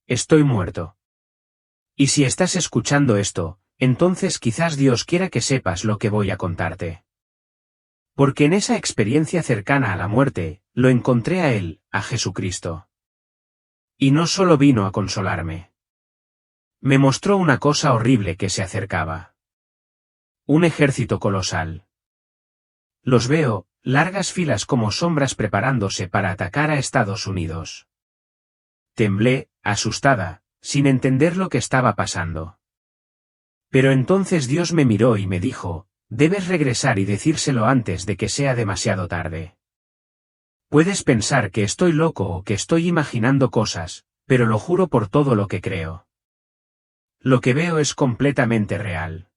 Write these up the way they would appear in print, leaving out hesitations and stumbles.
Estoy muerto. Y si estás escuchando esto, entonces quizás Dios quiera que sepas lo que voy a contarte. Porque en esa experiencia cercana a la muerte, lo encontré a Él, a Jesucristo. Y no solo vino a consolarme. Me mostró una cosa horrible que se acercaba. Un ejército colosal. Los veo, largas filas como sombras preparándose para atacar a Estados Unidos. Temblé, asustada, sin entender lo que estaba pasando. Pero entonces Dios me miró y me dijo, debes regresar y decírselo antes de que sea demasiado tarde. Puedes pensar que estoy loco o que estoy imaginando cosas, pero lo juro por todo lo que creo. Lo que veo es completamente real.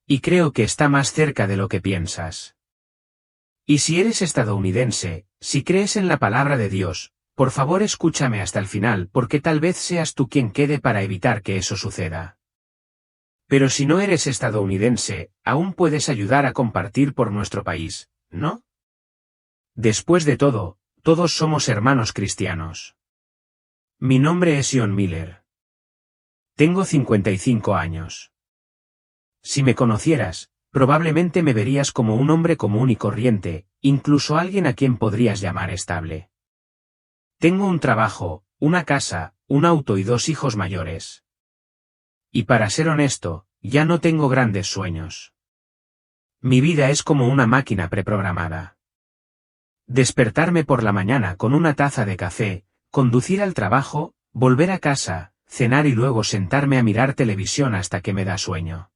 Y creo que está más cerca de lo que piensas. Y si eres estadounidense, si crees en la palabra de Dios, por favor escúchame hasta el final porque tal vez seas tú quien quede para evitar que eso suceda. Pero si no eres estadounidense, aún puedes ayudar a compartir por nuestro país, ¿no? Después de todo, todos somos hermanos cristianos. Mi nombre es John Miller. Tengo 55 años. Si me conocieras, probablemente me verías como un hombre común y corriente, incluso alguien a quien podrías llamar estable. Tengo un trabajo, una casa, un auto y 2 hijos mayores. Y para ser honesto, ya no tengo grandes sueños. Mi vida es como una máquina preprogramada. Despertarme por la mañana con una taza de café, conducir al trabajo, volver a casa, cenar y luego sentarme a mirar televisión hasta que me da sueño.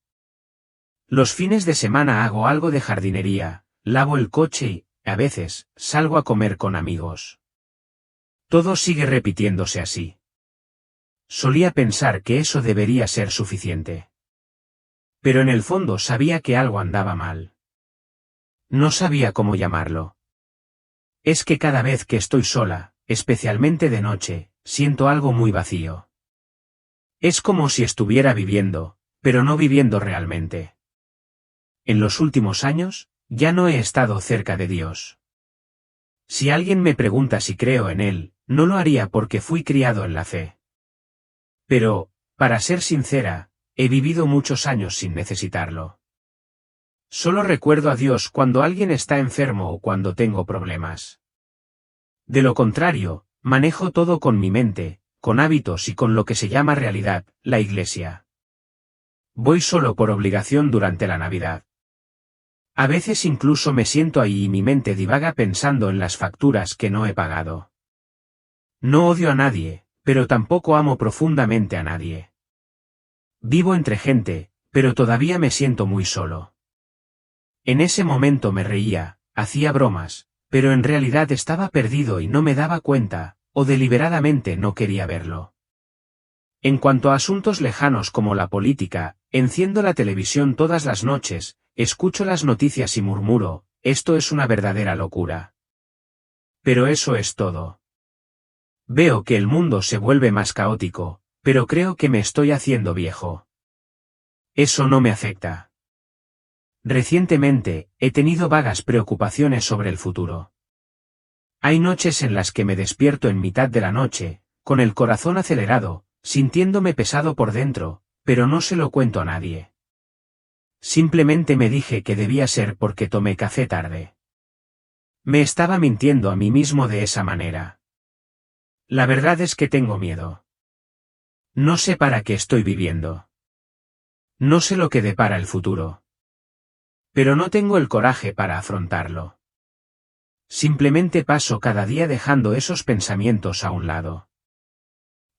Los fines de semana hago algo de jardinería, lavo el coche y, a veces, salgo a comer con amigos. Todo sigue repitiéndose así. Solía pensar que eso debería ser suficiente. Pero en el fondo sabía que algo andaba mal. No sabía cómo llamarlo. Es que cada vez que estoy sola, especialmente de noche, siento algo muy vacío. Es como si estuviera viviendo, pero no viviendo realmente. En los últimos años, ya no he estado cerca de Dios. Si alguien me pregunta si creo en Él, no lo haría porque fui criado en la fe. Pero, para ser sincera, he vivido muchos años sin necesitarlo. Solo recuerdo a Dios cuando alguien está enfermo o cuando tengo problemas. De lo contrario, manejo todo con mi mente, con hábitos y con lo que se llama realidad, la iglesia. Voy solo por obligación durante la Navidad. A veces incluso me siento ahí y mi mente divaga pensando en las facturas que no he pagado. No odio a nadie, pero tampoco amo profundamente a nadie. Vivo entre gente, pero todavía me siento muy solo. En ese momento me reía, hacía bromas, pero en realidad estaba perdido y no me daba cuenta, o deliberadamente no quería verlo. En cuanto a asuntos lejanos como la política, enciendo la televisión todas las noches, escucho las noticias y murmuro, esto es una verdadera locura. Pero eso es todo. Veo que el mundo se vuelve más caótico, pero creo que me estoy haciendo viejo. Eso no me afecta. Recientemente, he tenido vagas preocupaciones sobre el futuro. Hay noches en las que me despierto en mitad de la noche, con el corazón acelerado, sintiéndome pesado por dentro, pero no se lo cuento a nadie. Simplemente me dije que debía ser porque tomé café tarde. Me estaba mintiendo a mí mismo de esa manera. La verdad es que tengo miedo. No sé para qué estoy viviendo. No sé lo que depara el futuro. Pero no tengo el coraje para afrontarlo. Simplemente paso cada día dejando esos pensamientos a un lado.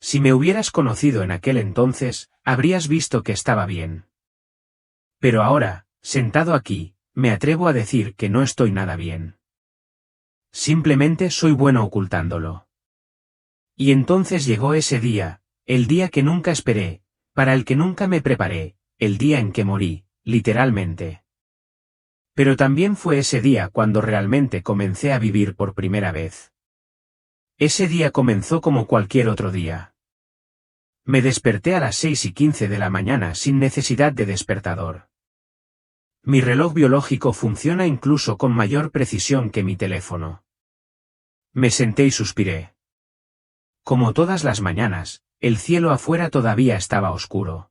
Si me hubieras conocido en aquel entonces, habrías visto que estaba bien. Pero ahora, sentado aquí, me atrevo a decir que no estoy nada bien. Simplemente soy bueno ocultándolo. Y entonces llegó ese día, el día que nunca esperé, para el que nunca me preparé, el día en que morí, literalmente. Pero también fue ese día cuando realmente comencé a vivir por primera vez. Ese día comenzó como cualquier otro día. Me desperté a las 6:15 de la mañana sin necesidad de despertador. Mi reloj biológico funciona incluso con mayor precisión que mi teléfono. Me senté y suspiré. Como todas las mañanas, el cielo afuera todavía estaba oscuro.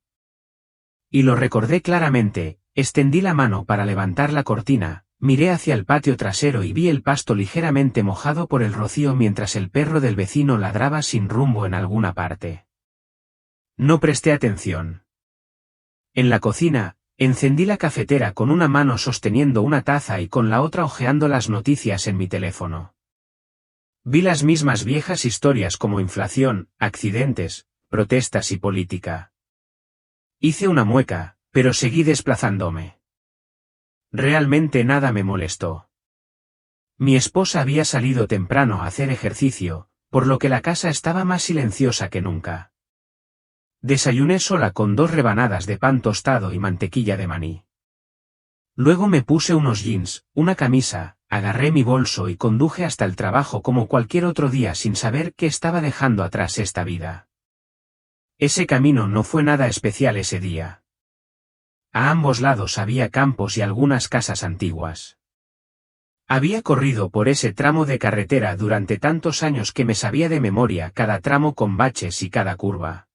Y lo recordé claramente, extendí la mano para levantar la cortina, miré hacia el patio trasero y vi el pasto ligeramente mojado por el rocío mientras el perro del vecino ladraba sin rumbo en alguna parte. No presté atención. En la cocina, encendí la cafetera con una mano sosteniendo una taza y con la otra hojeando las noticias en mi teléfono. Vi las mismas viejas historias como inflación, accidentes, protestas y política. Hice una mueca, pero seguí desplazándome. Realmente nada me molestó. Mi esposa había salido temprano a hacer ejercicio, por lo que la casa estaba más silenciosa que nunca. Desayuné sola con 2 rebanadas de pan tostado y mantequilla de maní. Luego me puse unos jeans, una camisa, agarré mi bolso y conduje hasta el trabajo como cualquier otro día sin saber que estaba dejando atrás esta vida. Ese camino no fue nada especial ese día. A ambos lados había campos y algunas casas antiguas. Había corrido por ese tramo de carretera durante tantos años que me sabía de memoria cada tramo con baches y cada curva.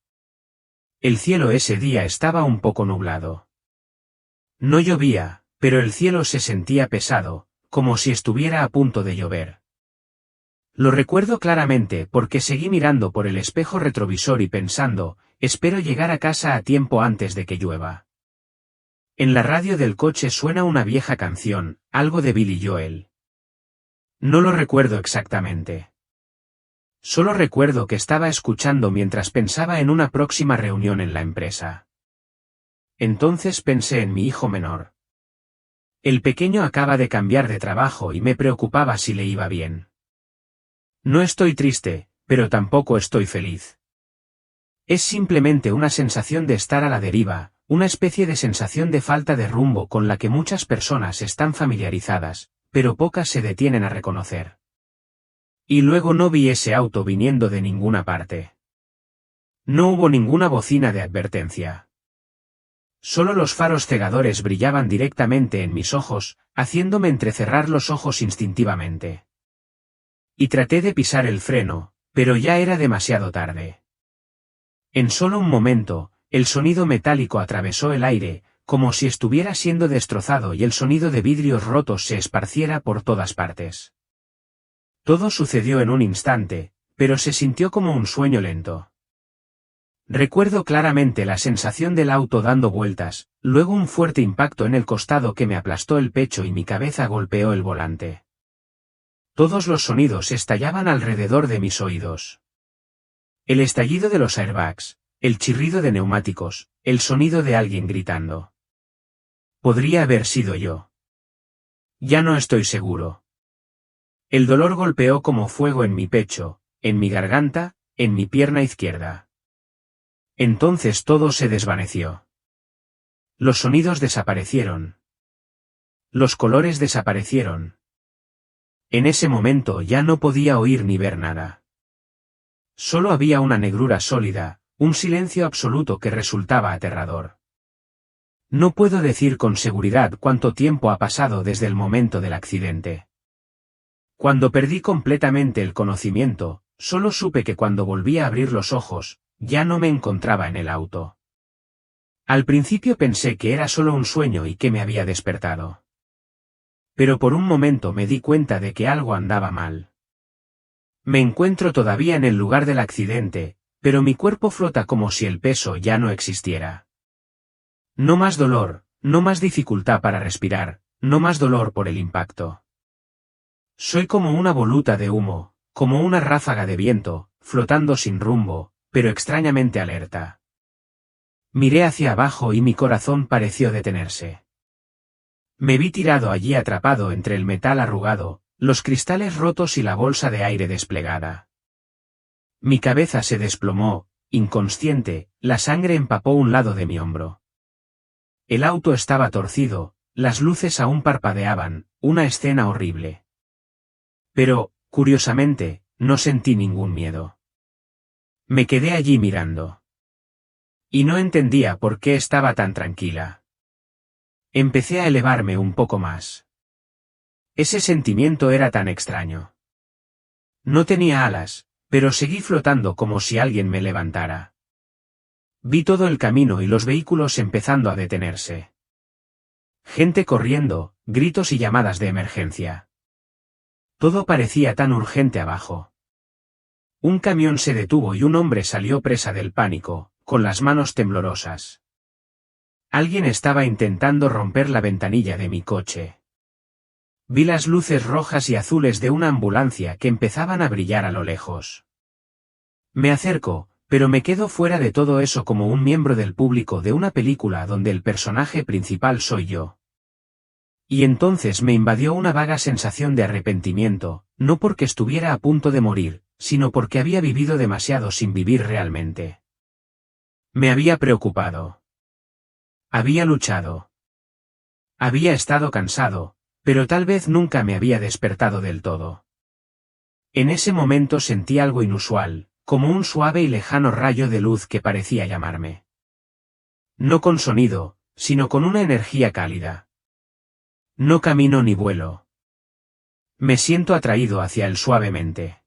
El cielo ese día estaba un poco nublado. No llovía, pero el cielo se sentía pesado, como si estuviera a punto de llover. Lo recuerdo claramente porque seguí mirando por el espejo retrovisor y pensando, espero llegar a casa a tiempo antes de que llueva. En la radio del coche suena una vieja canción, algo de Billy Joel. No lo recuerdo exactamente. Solo recuerdo que estaba escuchando mientras pensaba en una próxima reunión en la empresa. Entonces pensé en mi hijo menor. El pequeño acaba de cambiar de trabajo y me preocupaba si le iba bien. No estoy triste, pero tampoco estoy feliz. Es simplemente una sensación de estar a la deriva, una especie de sensación de falta de rumbo con la que muchas personas están familiarizadas, pero pocas se detienen a reconocer. Y luego no vi ese auto viniendo de ninguna parte. No hubo ninguna bocina de advertencia. Solo los faros cegadores brillaban directamente en mis ojos, haciéndome entrecerrar los ojos instintivamente. Y traté de pisar el freno, pero ya era demasiado tarde. En solo un momento, el sonido metálico atravesó el aire, como si estuviera siendo destrozado y el sonido de vidrios rotos se esparciera por todas partes. Todo sucedió en un instante, pero se sintió como un sueño lento. Recuerdo claramente la sensación del auto dando vueltas, luego un fuerte impacto en el costado que me aplastó el pecho y mi cabeza golpeó el volante. Todos los sonidos estallaban alrededor de mis oídos. El estallido de los airbags, el chirrido de neumáticos, el sonido de alguien gritando. Podría haber sido yo. Ya no estoy seguro. El dolor golpeó como fuego en mi pecho, en mi garganta, en mi pierna izquierda. Entonces todo se desvaneció. Los sonidos desaparecieron. Los colores desaparecieron. En ese momento ya no podía oír ni ver nada. Solo había una negrura sólida, un silencio absoluto que resultaba aterrador. No puedo decir con seguridad cuánto tiempo ha pasado desde el momento del accidente. Cuando perdí completamente el conocimiento, solo supe que cuando volví a abrir los ojos, ya no me encontraba en el auto. Al principio pensé que era solo un sueño y que me había despertado. Pero por un momento me di cuenta de que algo andaba mal. Me encuentro todavía en el lugar del accidente, pero mi cuerpo flota como si el peso ya no existiera. No más dolor, no más dificultad para respirar, no más dolor por el impacto. Soy como una voluta de humo, como una ráfaga de viento, flotando sin rumbo, pero extrañamente alerta. Miré hacia abajo y mi corazón pareció detenerse. Me vi tirado allí atrapado entre el metal arrugado, los cristales rotos y la bolsa de aire desplegada. Mi cabeza se desplomó, inconsciente, la sangre empapó un lado de mi hombro. El auto estaba torcido, las luces aún parpadeaban, una escena horrible. Pero, curiosamente, no sentí ningún miedo. Me quedé allí mirando. Y no entendía por qué estaba tan tranquila. Empecé a elevarme un poco más. Ese sentimiento era tan extraño. No tenía alas, Pero seguí flotando como si alguien me levantara. Vi todo el camino y los vehículos empezando a detenerse. Gente corriendo, gritos y llamadas de emergencia. Todo parecía tan urgente abajo. Un camión se detuvo y un hombre salió presa del pánico, con las manos temblorosas. Alguien estaba intentando romper la ventanilla de mi coche. Vi las luces rojas y azules de una ambulancia que empezaban a brillar a lo lejos. Me acerco, pero me quedo fuera de todo eso como un miembro del público de una película donde el personaje principal soy yo. Y entonces me invadió una vaga sensación de arrepentimiento, no porque estuviera a punto de morir, sino porque había vivido demasiado sin vivir realmente. Me había preocupado. Había luchado. Había estado cansado, pero tal vez nunca me había despertado del todo. En ese momento sentí algo inusual, como un suave y lejano rayo de luz que parecía llamarme. No con sonido, sino con una energía cálida. No camino ni vuelo. Me siento atraído hacia él suavemente.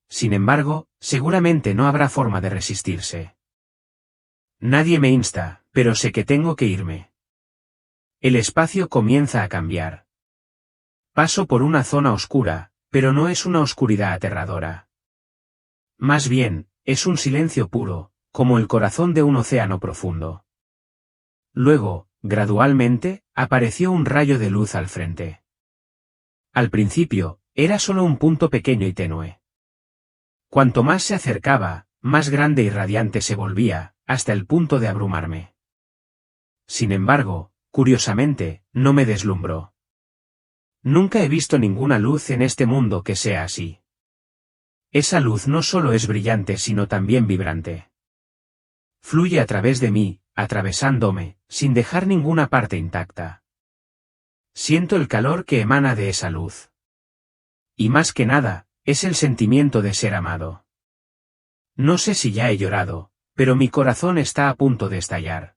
Sin embargo, seguramente no habrá forma de resistirse. Nadie me insta, pero sé que tengo que irme. El espacio comienza a cambiar. Paso por una zona oscura, pero no es una oscuridad aterradora. Más bien, es un silencio puro, como el corazón de un océano profundo. Luego, gradualmente, apareció un rayo de luz al frente. Al principio, era solo un punto pequeño y tenue. Cuanto más se acercaba, más grande y radiante se volvía, hasta el punto de abrumarme. Sin embargo, curiosamente, no me deslumbró. Nunca he visto ninguna luz en este mundo que sea así. Esa luz no solo es brillante sino también vibrante. Fluye a través de mí, atravesándome, sin dejar ninguna parte intacta. Siento el calor que emana de esa luz. Y más que nada, es el sentimiento de ser amado. No sé si ya he llorado, pero mi corazón está a punto de estallar.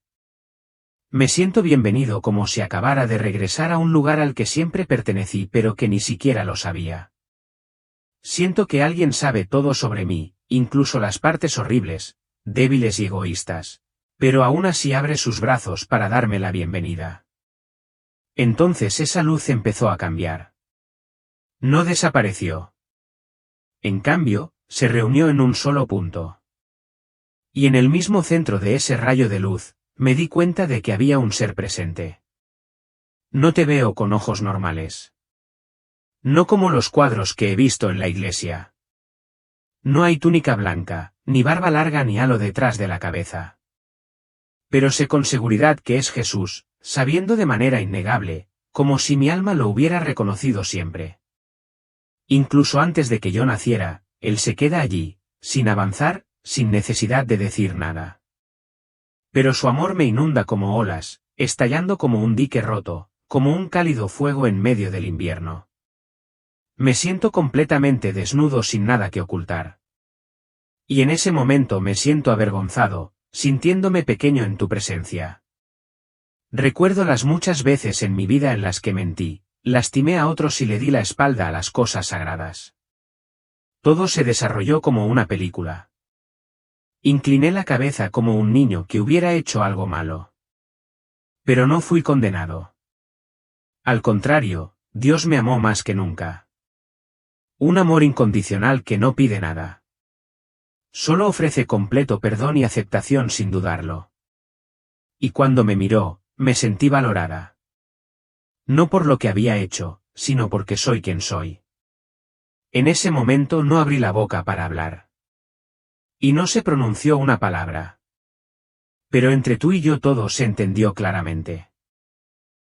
Me siento bienvenido como si acabara de regresar a un lugar al que siempre pertenecí pero que ni siquiera lo sabía. Siento que alguien sabe todo sobre mí, incluso las partes horribles, débiles y egoístas, pero aún así abre sus brazos para darme la bienvenida. Entonces esa luz empezó a cambiar. No desapareció. En cambio, se reunió en un solo punto. Y en el mismo centro de ese rayo de luz, me di cuenta de que había un ser presente. No te veo con ojos normales. No como los cuadros que he visto en la iglesia. No hay túnica blanca, ni barba larga ni halo detrás de la cabeza. Pero sé con seguridad que es Jesús, sabiendo de manera innegable, como si mi alma lo hubiera reconocido siempre. Incluso antes de que yo naciera, Él se queda allí, sin avanzar, sin necesidad de decir nada. Pero su amor me inunda como olas, estallando como un dique roto, como un cálido fuego en medio del invierno. Me siento completamente desnudo sin nada que ocultar. Y en ese momento me siento avergonzado, sintiéndome pequeño en tu presencia. Recuerdo las muchas veces en mi vida en las que mentí, lastimé a otros y le di la espalda a las cosas sagradas. Todo se desarrolló como una película. Incliné la cabeza como un niño que hubiera hecho algo malo. Pero no fui condenado. Al contrario, Dios me amó más que nunca. Un amor incondicional que no pide nada. Solo ofrece completo perdón y aceptación sin dudarlo. Y cuando me miró, me sentí valorada. No por lo que había hecho, sino porque soy quien soy. En ese momento no abrí la boca para hablar. Y no se pronunció una palabra. Pero entre tú y yo todo se entendió claramente.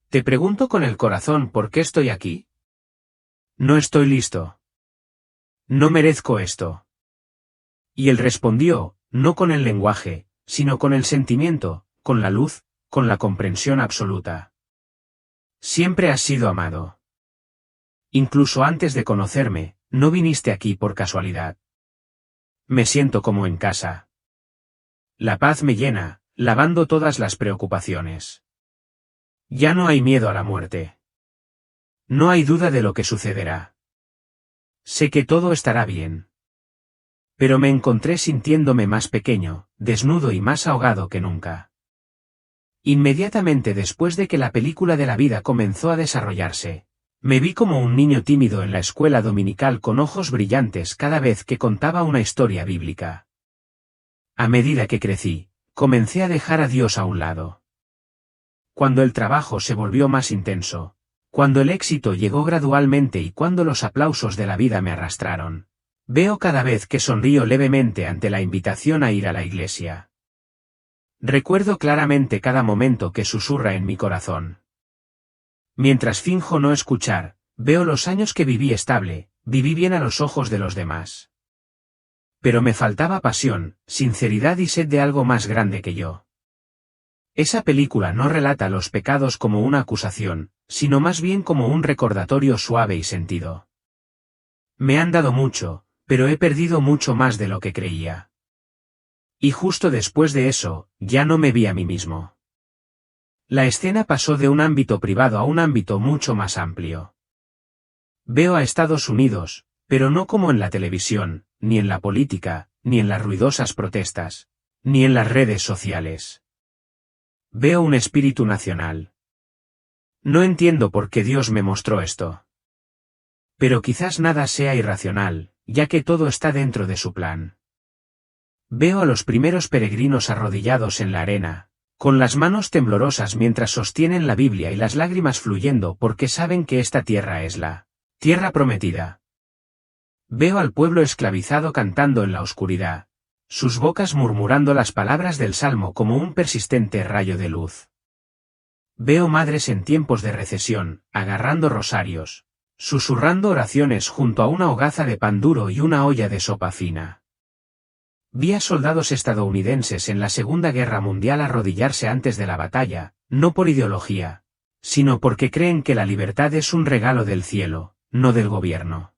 Te pregunto con el corazón por qué estoy aquí. No estoy listo. No merezco esto. Y él respondió, no con el lenguaje, sino con el sentimiento, con la luz, con la comprensión absoluta. Siempre has sido amado. Incluso antes de conocerme, no viniste aquí por casualidad. Me siento como en casa. La paz me llena, lavando todas las preocupaciones. Ya no hay miedo a la muerte. No hay duda de lo que sucederá. Sé que todo estará bien. Pero me encontré sintiéndome más pequeño, desnudo y más ahogado que nunca. Inmediatamente después de que la película de la vida comenzó a desarrollarse, me vi como un niño tímido en la escuela dominical con ojos brillantes cada vez que contaba una historia bíblica. A medida que crecí, comencé a dejar a Dios a un lado. Cuando el trabajo se volvió más intenso, cuando el éxito llegó gradualmente y cuando los aplausos de la vida me arrastraron, veo cada vez que sonrío levemente ante la invitación a ir a la iglesia. Recuerdo claramente cada momento que susurra en mi corazón. Mientras finjo no escuchar, veo los años que viví estable, viví bien a los ojos de los demás. Pero me faltaba pasión, sinceridad y sed de algo más grande que yo. Esa película no relata los pecados como una acusación, sino más bien como un recordatorio suave y sentido. Me han dado mucho, pero he perdido mucho más de lo que creía. Y justo después de eso, ya no me vi a mí mismo. La escena pasó de un ámbito privado a un ámbito mucho más amplio. Veo a Estados Unidos, pero no como en la televisión, ni en la política, ni en las ruidosas protestas, ni en las redes sociales. Veo un espíritu nacional. No entiendo por qué Dios me mostró esto. Pero quizás nada sea irracional, ya que todo está dentro de su plan. Veo a los primeros peregrinos arrodillados en la arena, con las manos temblorosas mientras sostienen la Biblia y las lágrimas fluyendo porque saben que esta tierra es la tierra prometida. Veo al pueblo esclavizado cantando en la oscuridad, sus bocas murmurando las palabras del Salmo como un persistente rayo de luz. Veo madres en tiempos de recesión, agarrando rosarios, susurrando oraciones junto a una hogaza de pan duro y una olla de sopa fina. Vi a soldados estadounidenses en la Segunda Guerra Mundial arrodillarse antes de la batalla, no por ideología, sino porque creen que la libertad es un regalo del cielo, no del gobierno.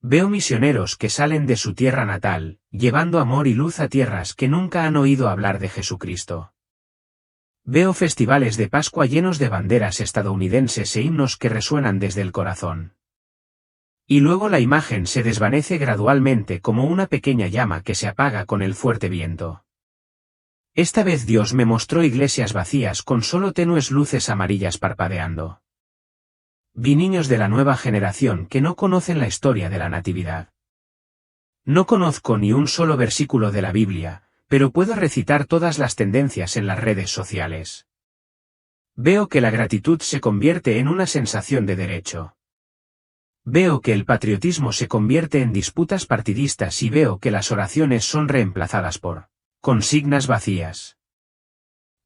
Veo misioneros que salen de su tierra natal, llevando amor y luz a tierras que nunca han oído hablar de Jesucristo. Veo festivales de Pascua llenos de banderas estadounidenses e himnos que resuenan desde el corazón. Y luego la imagen se desvanece gradualmente como una pequeña llama que se apaga con el fuerte viento. Esta vez Dios me mostró iglesias vacías con solo tenues luces amarillas parpadeando. Vi niños de la nueva generación que no conocen la historia de la Natividad. No conozco ni un solo versículo de la Biblia, pero puedo recitar todas las tendencias en las redes sociales. Veo que la gratitud se convierte en una sensación de derecho. Veo que el patriotismo se convierte en disputas partidistas y veo que las oraciones son reemplazadas por consignas vacías.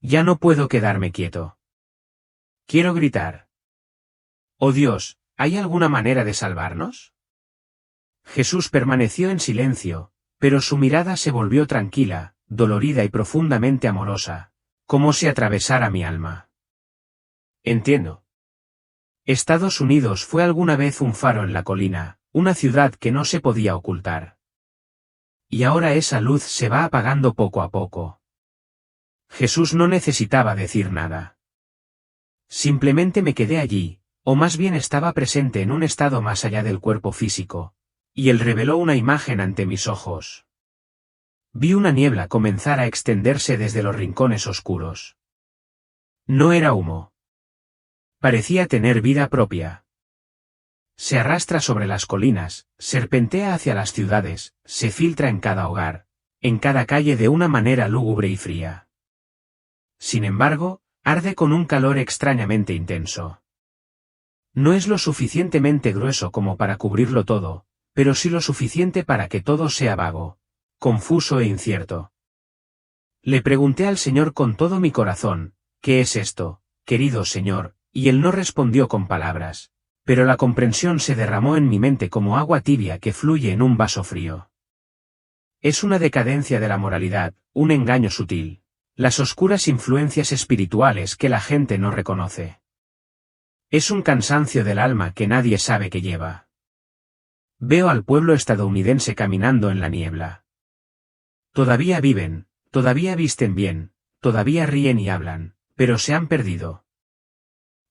Ya no puedo quedarme quieto. Quiero gritar. Oh Dios, ¿hay alguna manera de salvarnos? Jesús permaneció en silencio, pero su mirada se volvió tranquila, dolorida y profundamente amorosa, como si atravesara mi alma. Entiendo. Estados Unidos fue alguna vez un faro en la colina, una ciudad que no se podía ocultar. Y ahora esa luz se va apagando poco a poco. Jesús no necesitaba decir nada. Simplemente me quedé allí, o más bien estaba presente en un estado más allá del cuerpo físico, y él reveló una imagen ante mis ojos. Vi una niebla comenzar a extenderse desde los rincones oscuros. No era humo. Parecía tener vida propia. Se arrastra sobre las colinas, serpentea hacia las ciudades, se filtra en cada hogar, en cada calle de una manera lúgubre y fría. Sin embargo, arde con un calor extrañamente intenso. No es lo suficientemente grueso como para cubrirlo todo, pero sí lo suficiente para que todo sea vago, confuso e incierto. Le pregunté al Señor con todo mi corazón, ¿qué es esto, querido Señor? Y él no respondió con palabras, pero la comprensión se derramó en mi mente como agua tibia que fluye en un vaso frío. Es una decadencia de la moralidad, un engaño sutil, las oscuras influencias espirituales que la gente no reconoce. Es un cansancio del alma que nadie sabe que lleva. Veo al pueblo estadounidense caminando en la niebla. Todavía viven, todavía visten bien, todavía ríen y hablan, pero se han perdido.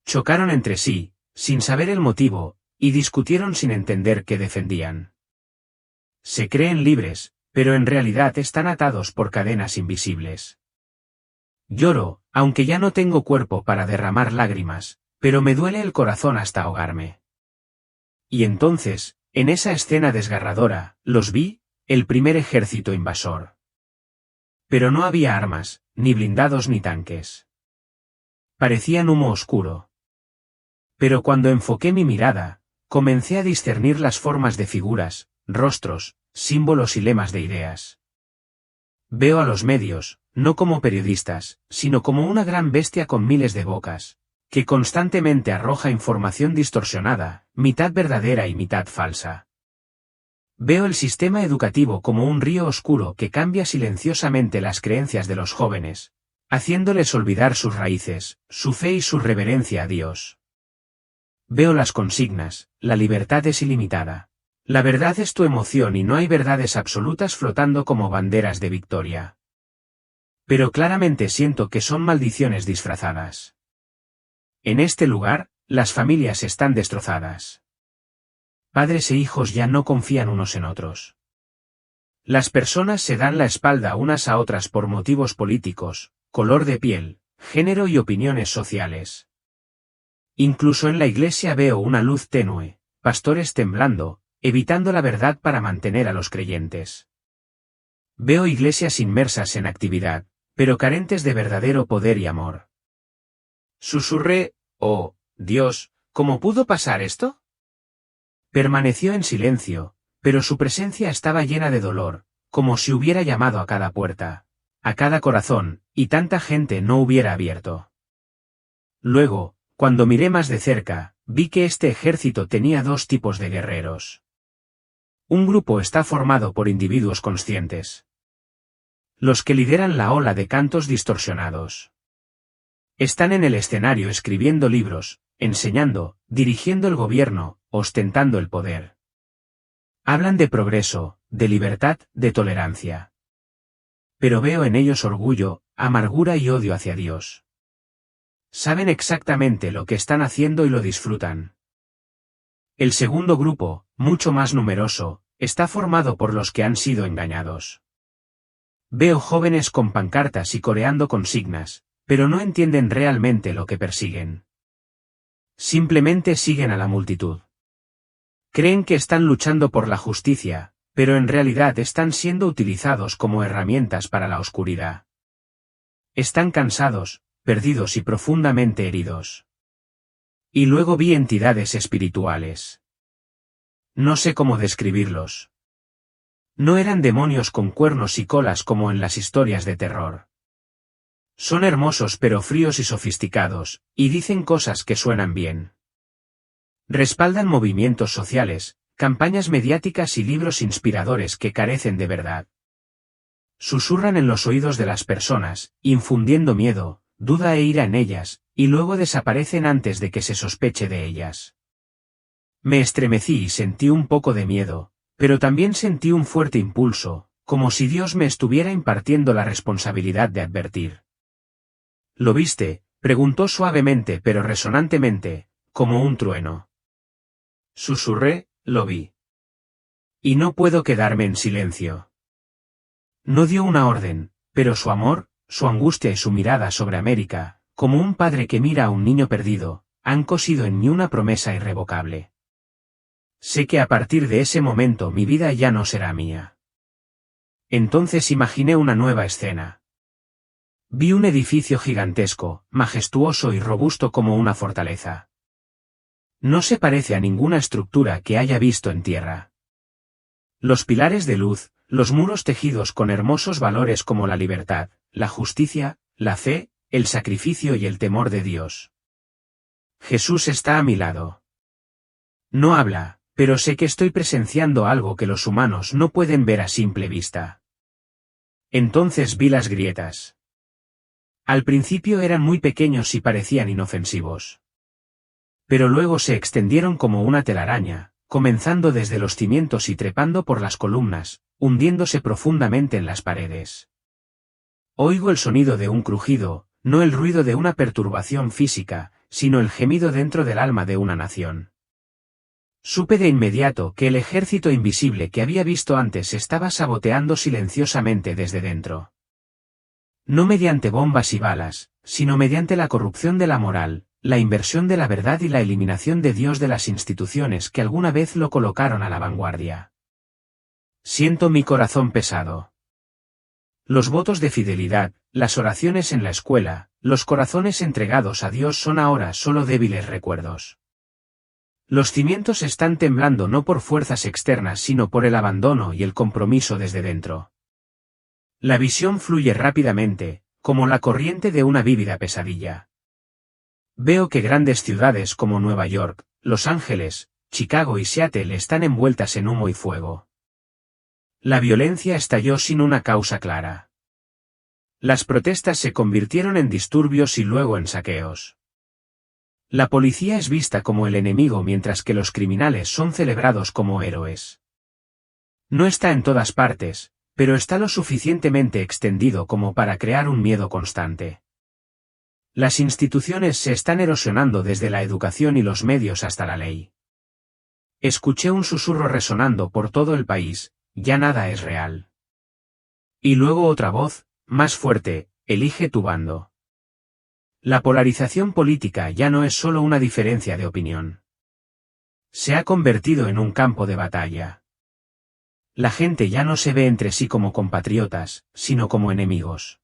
Chocaron entre sí, sin saber el motivo, y discutieron sin entender qué defendían. Se creen libres, pero en realidad están atados por cadenas invisibles. Lloro, aunque ya no tengo cuerpo para derramar lágrimas, pero me duele el corazón hasta ahogarme. Y entonces, en esa escena desgarradora, los vi, el primer ejército invasor. Pero no había armas, ni blindados ni tanques. Parecían humo oscuro. Pero cuando enfoqué mi mirada, comencé a discernir las formas de figuras, rostros, símbolos y lemas de ideas. Veo a los medios, no como periodistas, sino como una gran bestia con miles de bocas, que constantemente arroja información distorsionada, mitad verdadera y mitad falsa. Veo el sistema educativo como un río oscuro que cambia silenciosamente las creencias de los jóvenes, haciéndoles olvidar sus raíces, su fe y su reverencia a Dios. Veo las consignas: la libertad es ilimitada. La verdad es tu emoción y no hay verdades absolutas flotando como banderas de victoria. Pero claramente siento que son maldiciones disfrazadas. En este lugar, las familias están destrozadas. Padres e hijos ya no confían unos en otros. Las personas se dan la espalda unas a otras por motivos políticos, color de piel, género y opiniones sociales. Incluso en la iglesia veo una luz tenue, pastores temblando, evitando la verdad para mantener a los creyentes. Veo iglesias inmersas en actividad, pero carentes de verdadero poder y amor. Susurré: «Oh, Dios, ¿cómo pudo pasar esto?». Permaneció en silencio, pero su presencia estaba llena de dolor, como si hubiera llamado a cada puerta, a cada corazón, y tanta gente no hubiera abierto. Luego, cuando miré más de cerca, vi que este ejército tenía dos tipos de guerreros. Un grupo está formado por individuos conscientes. Los que lideran la ola de cantos distorsionados. Están en el escenario escribiendo libros, enseñando, dirigiendo el gobierno, ostentando el poder. Hablan de progreso, de libertad, de tolerancia. Pero veo en ellos orgullo, amargura y odio hacia Dios. Saben exactamente lo que están haciendo y lo disfrutan. El segundo grupo, mucho más numeroso, está formado por los que han sido engañados. Veo jóvenes con pancartas y coreando consignas, pero no entienden realmente lo que persiguen. Simplemente siguen a la multitud. Creen que están luchando por la justicia, pero en realidad están siendo utilizados como herramientas para la oscuridad. Están cansados, perdidos y profundamente heridos. Y luego vi entidades espirituales. No sé cómo describirlos. No eran demonios con cuernos y colas como en las historias de terror. Son hermosos pero fríos y sofisticados, y dicen cosas que suenan bien. Respaldan movimientos sociales, campañas mediáticas y libros inspiradores que carecen de verdad. Susurran en los oídos de las personas, infundiendo miedo, duda e ira en ellas, y luego desaparecen antes de que se sospeche de ellas. Me estremecí y sentí un poco de miedo, pero también sentí un fuerte impulso, como si Dios me estuviera impartiendo la responsabilidad de advertir. ¿Lo viste?, preguntó suavemente pero resonantemente, como un trueno. Susurré: «Lo vi. Y no puedo quedarme en silencio». No dio una orden, pero su amor, su angustia y su mirada sobre América, como un padre que mira a un niño perdido, han cosido en mí una promesa irrevocable. Sé que a partir de ese momento mi vida ya no será mía. Entonces imaginé una nueva escena. Vi un edificio gigantesco, majestuoso y robusto como una fortaleza. No se parece a ninguna estructura que haya visto en tierra. Los pilares de luz, los muros tejidos con hermosos valores como la libertad, la justicia, la fe, el sacrificio y el temor de Dios. Jesús está a mi lado. No habla, pero sé que estoy presenciando algo que los humanos no pueden ver a simple vista. Entonces vi las grietas. Al principio eran muy pequeños y parecían inofensivos. Pero luego se extendieron como una telaraña, comenzando desde los cimientos y trepando por las columnas, hundiéndose profundamente en las paredes. Oigo el sonido de un crujido, no el ruido de una perturbación física, sino el gemido dentro del alma de una nación. Supe de inmediato que el ejército invisible que había visto antes estaba saboteando silenciosamente desde dentro. No mediante bombas y balas, sino mediante la corrupción de la moral, la inversión de la verdad y la eliminación de Dios de las instituciones que alguna vez lo colocaron a la vanguardia. Siento mi corazón pesado. Los votos de fidelidad, las oraciones en la escuela, los corazones entregados a Dios son ahora solo débiles recuerdos. Los cimientos están temblando no por fuerzas externas sino por el abandono y el compromiso desde dentro. La visión fluye rápidamente, como la corriente de una vívida pesadilla. Veo que grandes ciudades como Nueva York, Los Ángeles, Chicago y Seattle están envueltas en humo y fuego. La violencia estalló sin una causa clara. Las protestas se convirtieron en disturbios y luego en saqueos. La policía es vista como el enemigo mientras que los criminales son celebrados como héroes. No está en todas partes, pero está lo suficientemente extendido como para crear un miedo constante. Las instituciones se están erosionando desde la educación y los medios hasta la ley. Escuché un susurro resonando por todo el país, ya nada es real. Y luego otra voz, más fuerte, elige tu bando. La polarización política ya no es solo una diferencia de opinión. Se ha convertido en un campo de batalla. La gente ya no se ve entre sí como compatriotas, sino como enemigos.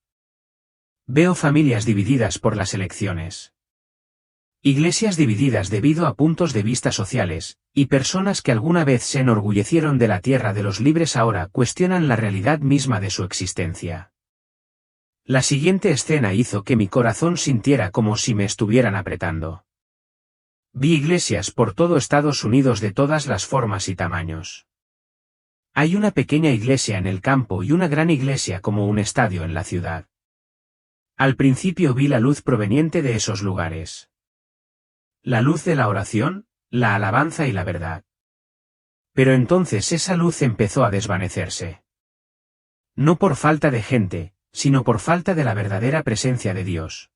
Veo familias divididas por las elecciones. Iglesias divididas debido a puntos de vista sociales, y personas que alguna vez se enorgullecieron de la tierra de los libres ahora cuestionan la realidad misma de su existencia. La siguiente escena hizo que mi corazón sintiera como si me estuvieran apretando. Vi iglesias por todo Estados Unidos de todas las formas y tamaños. Hay una pequeña iglesia en el campo y una gran iglesia como un estadio en la ciudad. Al principio vi la luz proveniente de esos lugares. La luz de la oración, la alabanza y la verdad. Pero entonces esa luz empezó a desvanecerse. No por falta de gente, sino por falta de la verdadera presencia de Dios.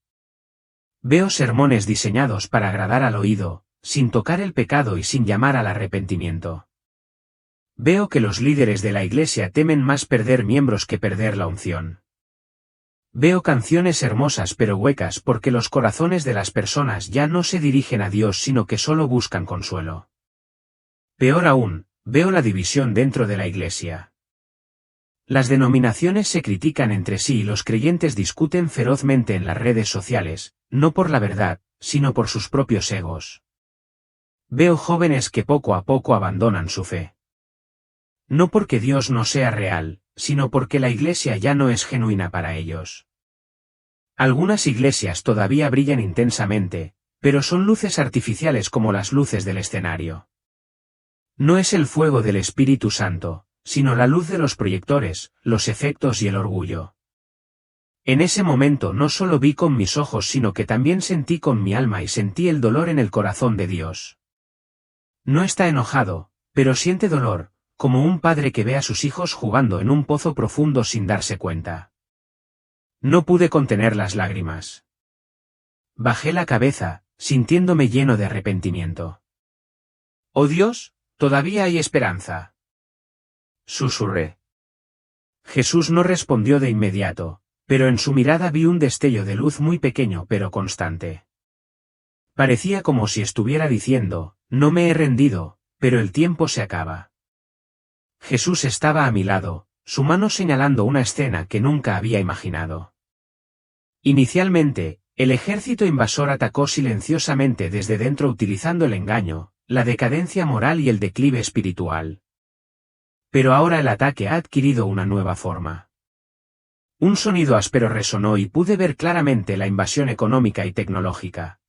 Veo sermones diseñados para agradar al oído, sin tocar el pecado y sin llamar al arrepentimiento. Veo que los líderes de la iglesia temen más perder miembros que perder la unción. Veo canciones hermosas pero huecas porque los corazones de las personas ya no se dirigen a Dios sino que solo buscan consuelo. Peor aún, veo la división dentro de la iglesia. Las denominaciones se critican entre sí y los creyentes discuten ferozmente en las redes sociales, no por la verdad, sino por sus propios egos. Veo jóvenes que poco a poco abandonan su fe. No porque Dios no sea real, sino porque la iglesia ya no es genuina para ellos. Algunas iglesias todavía brillan intensamente, pero son luces artificiales como las luces del escenario. No es el fuego del Espíritu Santo, sino la luz de los proyectores, los efectos y el orgullo. En ese momento no solo vi con mis ojos sino que también sentí con mi alma y sentí el dolor en el corazón de Dios. No está enojado, pero siente dolor, como un padre que ve a sus hijos jugando en un pozo profundo sin darse cuenta. No pude contener las lágrimas. Bajé la cabeza, sintiéndome lleno de arrepentimiento. «Oh Dios, todavía hay esperanza», susurré. Jesús no respondió de inmediato, pero en su mirada vi un destello de luz muy pequeño pero constante. Parecía como si estuviera diciendo, «No me he rendido, pero el tiempo se acaba». Jesús estaba a mi lado, su mano señalando una escena que nunca había imaginado. Inicialmente, el ejército invasor atacó silenciosamente desde dentro utilizando el engaño, la decadencia moral y el declive espiritual. Pero ahora el ataque ha adquirido una nueva forma. Un sonido áspero resonó y pude ver claramente la invasión económica y tecnológica.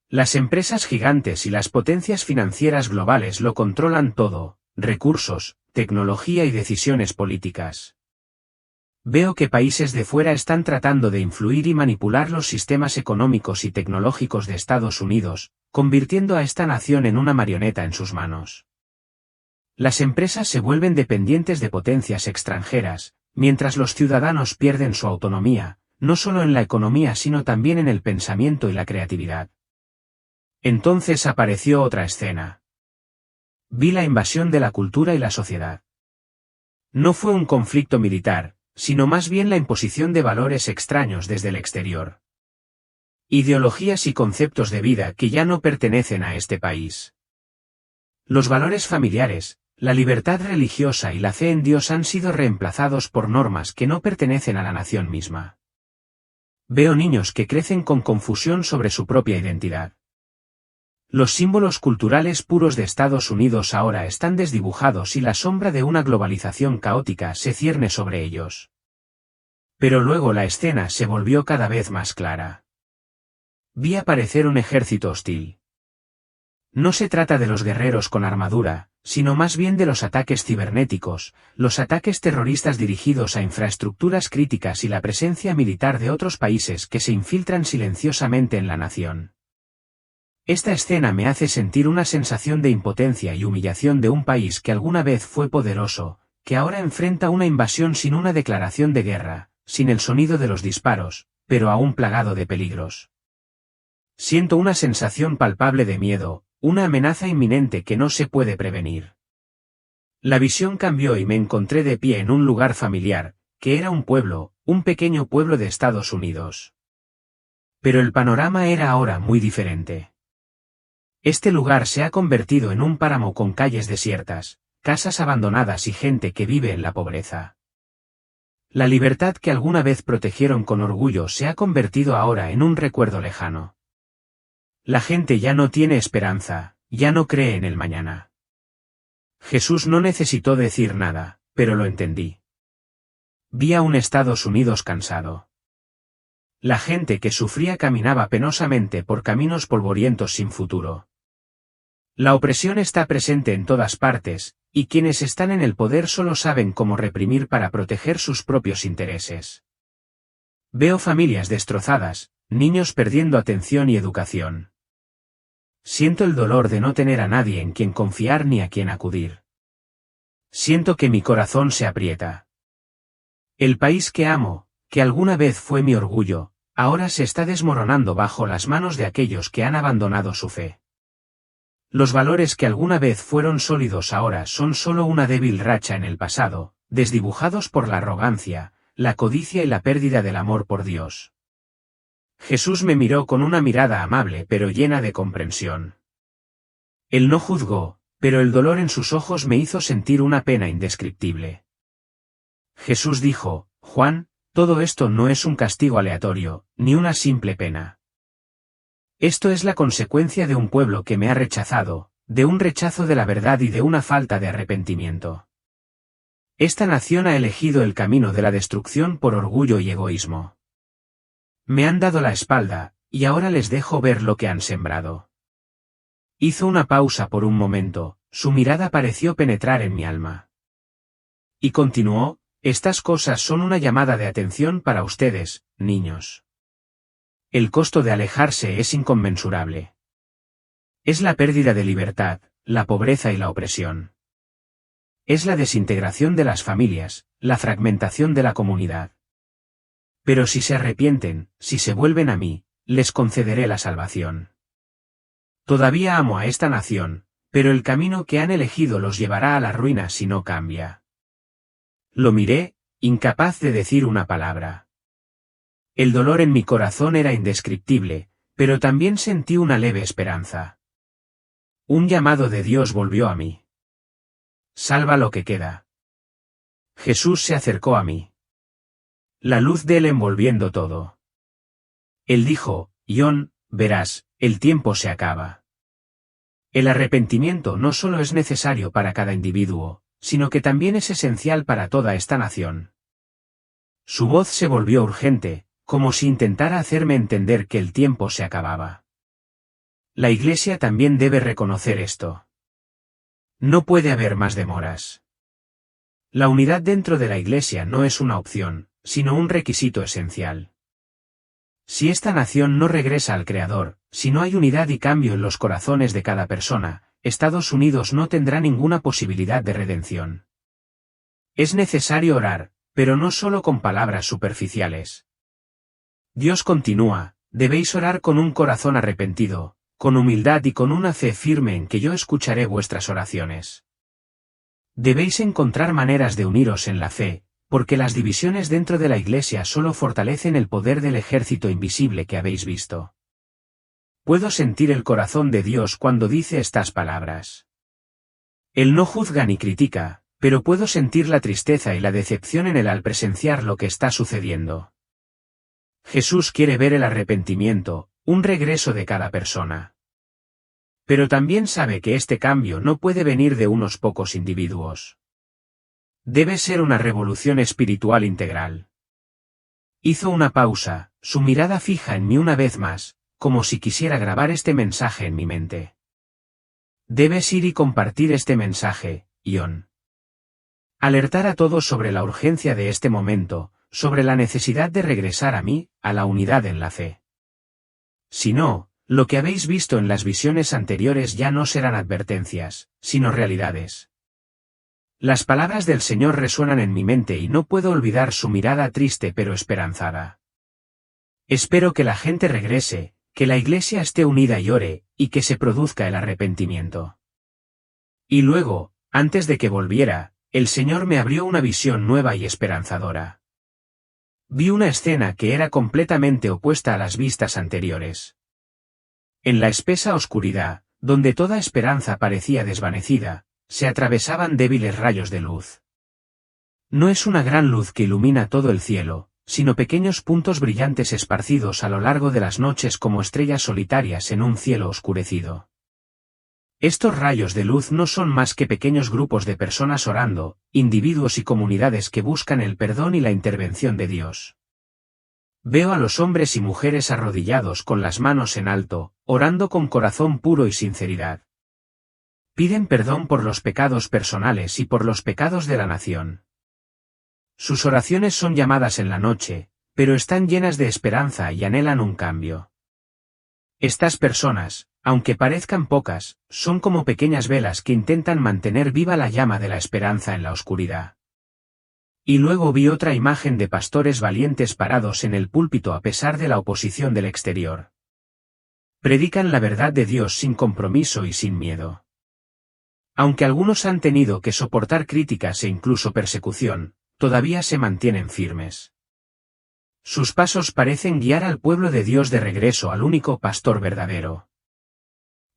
Las empresas gigantes y las potencias financieras globales lo controlan todo. Recursos, tecnología y decisiones políticas. Veo que países de fuera están tratando de influir y manipular los sistemas económicos y tecnológicos de Estados Unidos, convirtiendo a esta nación en una marioneta en sus manos. Las empresas se vuelven dependientes de potencias extranjeras, mientras los ciudadanos pierden su autonomía, no solo en la economía sino también en el pensamiento y la creatividad. Entonces apareció otra escena. Vi la invasión de la cultura y la sociedad. No fue un conflicto militar, sino más bien la imposición de valores extraños desde el exterior. Ideologías y conceptos de vida que ya no pertenecen a este país. Los valores familiares, la libertad religiosa y la fe en Dios han sido reemplazados por normas que no pertenecen a la nación misma. Veo niños que crecen con confusión sobre su propia identidad. Los símbolos culturales puros de Estados Unidos ahora están desdibujados y la sombra de una globalización caótica se cierne sobre ellos. Pero luego la escena se volvió cada vez más clara. Vi aparecer un ejército hostil. No se trata de los guerreros con armadura, sino más bien de los ataques cibernéticos, los ataques terroristas dirigidos a infraestructuras críticas y la presencia militar de otros países que se infiltran silenciosamente en la nación. Esta escena me hace sentir una sensación de impotencia y humillación de un país que alguna vez fue poderoso, que ahora enfrenta una invasión sin una declaración de guerra, sin el sonido de los disparos, pero aún plagado de peligros. Siento una sensación palpable de miedo, una amenaza inminente que no se puede prevenir. La visión cambió y me encontré de pie en un lugar familiar, que era un pueblo, un pequeño pueblo de Estados Unidos. Pero el panorama era ahora muy diferente. Este lugar se ha convertido en un páramo con calles desiertas, casas abandonadas y gente que vive en la pobreza. La libertad que alguna vez protegieron con orgullo se ha convertido ahora en un recuerdo lejano. La gente ya no tiene esperanza, ya no cree en el mañana. Jesús no necesitó decir nada, pero lo entendí. Vi a un Estados Unidos cansado. La gente que sufría caminaba penosamente por caminos polvorientos sin futuro. La opresión está presente en todas partes, y quienes están en el poder solo saben cómo reprimir para proteger sus propios intereses. Veo familias destrozadas, niños perdiendo atención y educación. Siento el dolor de no tener a nadie en quien confiar ni a quien acudir. Siento que mi corazón se aprieta. El país que amo, que alguna vez fue mi orgullo, ahora se está desmoronando bajo las manos de aquellos que han abandonado su fe. Los valores que alguna vez fueron sólidos ahora son solo una débil racha en el pasado, desdibujados por la arrogancia, la codicia y la pérdida del amor por Dios. Jesús me miró con una mirada amable pero llena de comprensión. Él no juzgó, pero el dolor en sus ojos me hizo sentir una pena indescriptible. Jesús dijo, Juan, todo esto no es un castigo aleatorio, ni una simple pena. Esto es la consecuencia de un pueblo que me ha rechazado, de un rechazo de la verdad y de una falta de arrepentimiento. Esta nación ha elegido el camino de la destrucción por orgullo y egoísmo. Me han dado la espalda, y ahora les dejo ver lo que han sembrado. Hizo una pausa por un momento, su mirada pareció penetrar en mi alma. Y continuó, estas cosas son una llamada de atención para ustedes, niños. El costo de alejarse es inconmensurable. Es la pérdida de libertad, la pobreza y la opresión. Es la desintegración de las familias, la fragmentación de la comunidad. Pero si se arrepienten, si se vuelven a mí, les concederé la salvación. Todavía amo a esta nación, pero el camino que han elegido los llevará a la ruina si no cambia. Lo miré, incapaz de decir una palabra. El dolor en mi corazón era indescriptible, pero también sentí una leve esperanza. Un llamado de Dios volvió a mí. Salva lo que queda. Jesús se acercó a mí. La luz de él envolviendo todo. Él dijo, John, verás, el tiempo se acaba. El arrepentimiento no solo es necesario para cada individuo, sino que también es esencial para toda esta nación. Su voz se volvió urgente, como si intentara hacerme entender que el tiempo se acababa. La Iglesia también debe reconocer esto. No puede haber más demoras. La unidad dentro de la Iglesia no es una opción, sino un requisito esencial. Si esta nación no regresa al Creador, si no hay unidad y cambio en los corazones de cada persona, Estados Unidos no tendrá ninguna posibilidad de redención. Es necesario orar, pero no solo con palabras superficiales. Dios continúa, debéis orar con un corazón arrepentido, con humildad y con una fe firme en que yo escucharé vuestras oraciones. Debéis encontrar maneras de uniros en la fe, porque las divisiones dentro de la Iglesia solo fortalecen el poder del ejército invisible que habéis visto. Puedo sentir el corazón de Dios cuando dice estas palabras. Él no juzga ni critica, pero puedo sentir la tristeza y la decepción en él al presenciar lo que está sucediendo. Jesús quiere ver el arrepentimiento, un regreso de cada persona. Pero también sabe que este cambio no puede venir de unos pocos individuos. Debe ser una revolución espiritual integral. Hizo una pausa, su mirada fija en mí una vez más, como si quisiera grabar este mensaje en mi mente. Debes ir y compartir este mensaje, Ion. Alertar a todos sobre la urgencia de este momento, sobre la necesidad de regresar a mí, a la unidad en la fe. Si no, lo que habéis visto en las visiones anteriores ya no serán advertencias, sino realidades. Las palabras del Señor resuenan en mi mente y no puedo olvidar su mirada triste pero esperanzada. Espero que la gente regrese, que la Iglesia esté unida y ore, y que se produzca el arrepentimiento. Y luego, antes de que volviera, el Señor me abrió una visión nueva y esperanzadora. Vi una escena que era completamente opuesta a las vistas anteriores. En la espesa oscuridad, donde toda esperanza parecía desvanecida, se atravesaban débiles rayos de luz. No es una gran luz que ilumina todo el cielo, sino pequeños puntos brillantes esparcidos a lo largo de las noches como estrellas solitarias en un cielo oscurecido. Estos rayos de luz no son más que pequeños grupos de personas orando, individuos y comunidades que buscan el perdón y la intervención de Dios. Veo a los hombres y mujeres arrodillados con las manos en alto, orando con corazón puro y sinceridad. Piden perdón por los pecados personales y por los pecados de la nación. Sus oraciones son llamadas en la noche, pero están llenas de esperanza y anhelan un cambio. Estas personas, aunque parezcan pocas, son como pequeñas velas que intentan mantener viva la llama de la esperanza en la oscuridad. Y luego vi otra imagen de pastores valientes parados en el púlpito a pesar de la oposición del exterior. Predican la verdad de Dios sin compromiso y sin miedo. Aunque algunos han tenido que soportar críticas e incluso persecución, todavía se mantienen firmes. Sus pasos parecen guiar al pueblo de Dios de regreso al único pastor verdadero.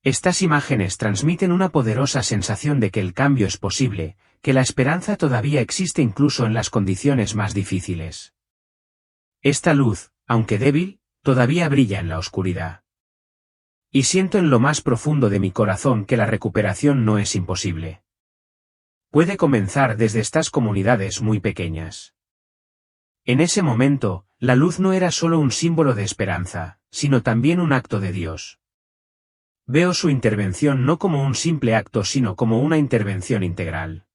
Estas imágenes transmiten una poderosa sensación de que el cambio es posible, que la esperanza todavía existe incluso en las condiciones más difíciles. Esta luz, aunque débil, todavía brilla en la oscuridad. Y siento en lo más profundo de mi corazón que la recuperación no es imposible. Puede comenzar desde estas comunidades muy pequeñas. En ese momento, la luz no era solo un símbolo de esperanza, sino también un acto de Dios. Veo su intervención no como un simple acto sino como una intervención integral.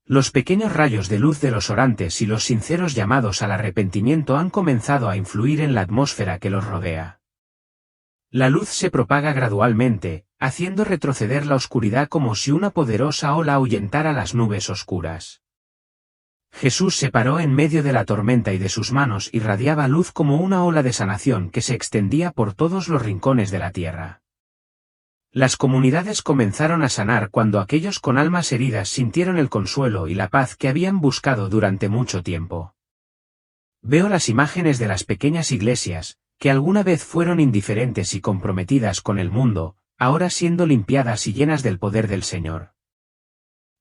Los pequeños rayos de luz de los orantes y los sinceros llamados al arrepentimiento han comenzado a influir en la atmósfera que los rodea. La luz se propaga gradualmente, haciendo retroceder la oscuridad como si una poderosa ola ahuyentara las nubes oscuras. Jesús se paró en medio de la tormenta y de sus manos irradiaba luz como una ola de sanación que se extendía por todos los rincones de la tierra. Las comunidades comenzaron a sanar cuando aquellos con almas heridas sintieron el consuelo y la paz que habían buscado durante mucho tiempo. Veo las imágenes de las pequeñas iglesias, que alguna vez fueron indiferentes y comprometidas con el mundo, ahora siendo limpiadas y llenas del poder del Señor.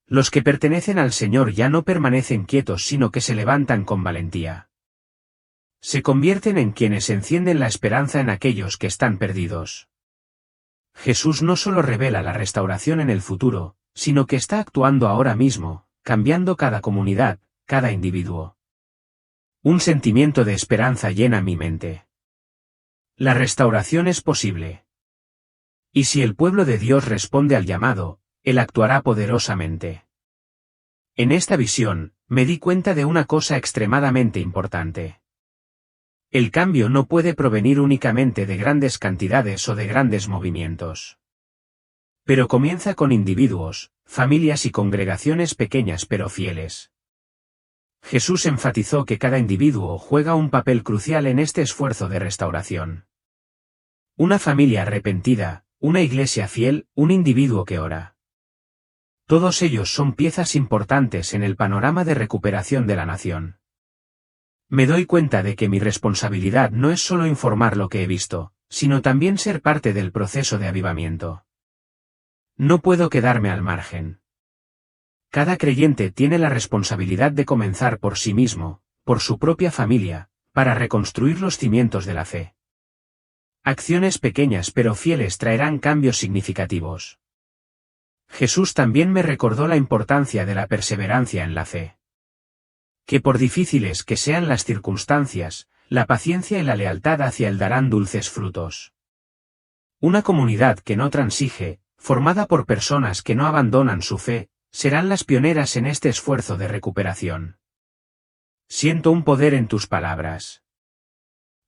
Los que pertenecen al Señor ya no permanecen quietos sino que se levantan con valentía. Se convierten en quienes encienden la esperanza en aquellos que están perdidos. Jesús no solo revela la restauración en el futuro, sino que está actuando ahora mismo, cambiando cada comunidad, cada individuo. Un sentimiento de esperanza llena mi mente. La restauración es posible. Y si el pueblo de Dios responde al llamado, Él actuará poderosamente. En esta visión, me di cuenta de una cosa extremadamente importante. El cambio no puede provenir únicamente de grandes cantidades o de grandes movimientos. Pero comienza con individuos, familias y congregaciones pequeñas pero fieles. Jesús enfatizó que cada individuo juega un papel crucial en este esfuerzo de restauración. Una familia arrepentida, una iglesia fiel, un individuo que ora. Todos ellos son piezas importantes en el panorama de recuperación de la nación. Me doy cuenta de que mi responsabilidad no es solo informar lo que he visto, sino también ser parte del proceso de avivamiento. No puedo quedarme al margen. Cada creyente tiene la responsabilidad de comenzar por sí mismo, por su propia familia, para reconstruir los cimientos de la fe. Acciones pequeñas pero fieles traerán cambios significativos. Jesús también me recordó la importancia de la perseverancia en la fe. Que por difíciles que sean las circunstancias, la paciencia y la lealtad hacia Él darán dulces frutos. Una comunidad que no transige, formada por personas que no abandonan su fe, serán las pioneras en este esfuerzo de recuperación. Siento un poder en tus palabras.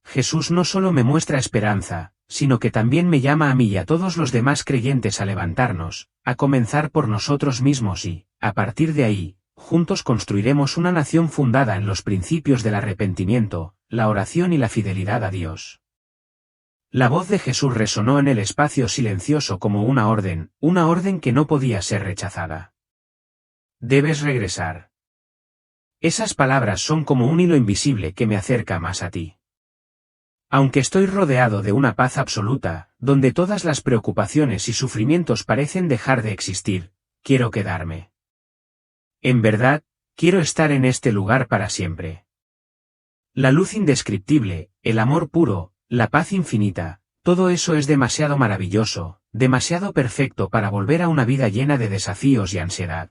Jesús no solo me muestra esperanza, sino que también me llama a mí y a todos los demás creyentes a levantarnos, a comenzar por nosotros mismos y, a partir de ahí, juntos construiremos una nación fundada en los principios del arrepentimiento, la oración y la fidelidad a Dios. La voz de Jesús resonó en el espacio silencioso como una orden que no podía ser rechazada. Debes regresar. Esas palabras son como un hilo invisible que me acerca más a ti. Aunque estoy rodeado de una paz absoluta, donde todas las preocupaciones y sufrimientos parecen dejar de existir, quiero quedarme. En verdad, quiero estar en este lugar para siempre. La luz indescriptible, el amor puro, la paz infinita, todo eso es demasiado maravilloso, demasiado perfecto para volver a una vida llena de desafíos y ansiedad.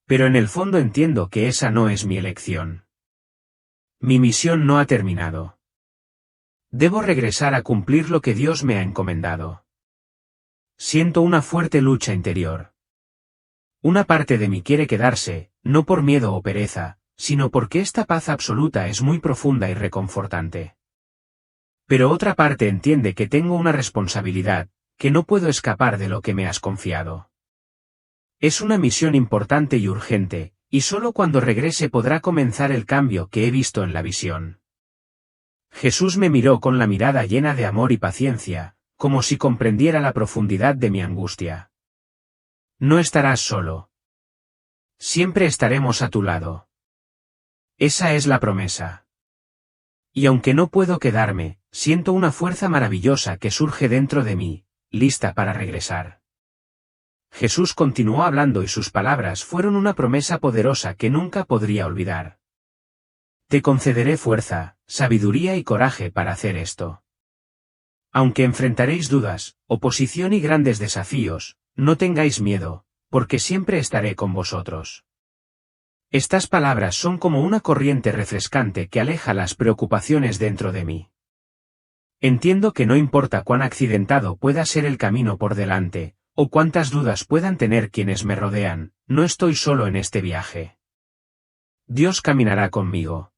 Pero en el fondo entiendo que esa no es mi elección. Mi misión no ha terminado. Debo regresar a cumplir lo que Dios me ha encomendado. Siento una fuerte lucha interior. Una parte de mí quiere quedarse, no por miedo o pereza, sino porque esta paz absoluta es muy profunda y reconfortante. Pero otra parte entiende que tengo una responsabilidad, que no puedo escapar de lo que me has confiado. Es una misión importante y urgente, y solo cuando regrese podrá comenzar el cambio que he visto en la visión. Jesús me miró con la mirada llena de amor y paciencia, como si comprendiera la profundidad de mi angustia. No estarás solo. Siempre estaremos a tu lado. Esa es la promesa. Y aunque no puedo quedarme, siento una fuerza maravillosa que surge dentro de mí, lista para regresar. Jesús continuó hablando y sus palabras fueron una promesa poderosa que nunca podría olvidar. Te concederé fuerza, sabiduría y coraje para hacer esto. Aunque enfrentaréis dudas, oposición y grandes desafíos, no tengáis miedo, porque siempre estaré con vosotros. Estas palabras son como una corriente refrescante que aleja las preocupaciones dentro de mí. Entiendo que no importa cuán accidentado pueda ser el camino por delante, o cuántas dudas puedan tener quienes me rodean, no estoy solo en este viaje. Dios caminará conmigo.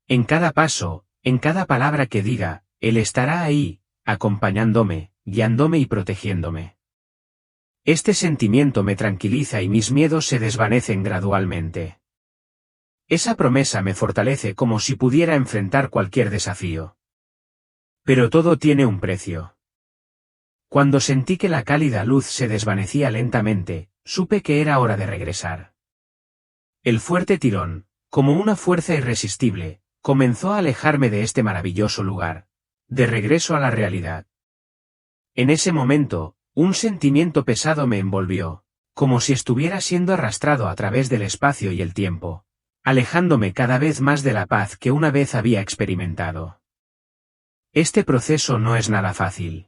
En cada paso, en cada palabra que diga, Él estará ahí, acompañándome, guiándome y protegiéndome. Este sentimiento me tranquiliza y mis miedos se desvanecen gradualmente. Esa promesa me fortalece como si pudiera enfrentar cualquier desafío. Pero todo tiene un precio. Cuando sentí que la cálida luz se desvanecía lentamente, supe que era hora de regresar. El fuerte tirón, como una fuerza irresistible, comenzó a alejarme de este maravilloso lugar, de regreso a la realidad. En ese momento, un sentimiento pesado me envolvió, como si estuviera siendo arrastrado a través del espacio y el tiempo, alejándome cada vez más de la paz que una vez había experimentado. Este proceso no es nada fácil.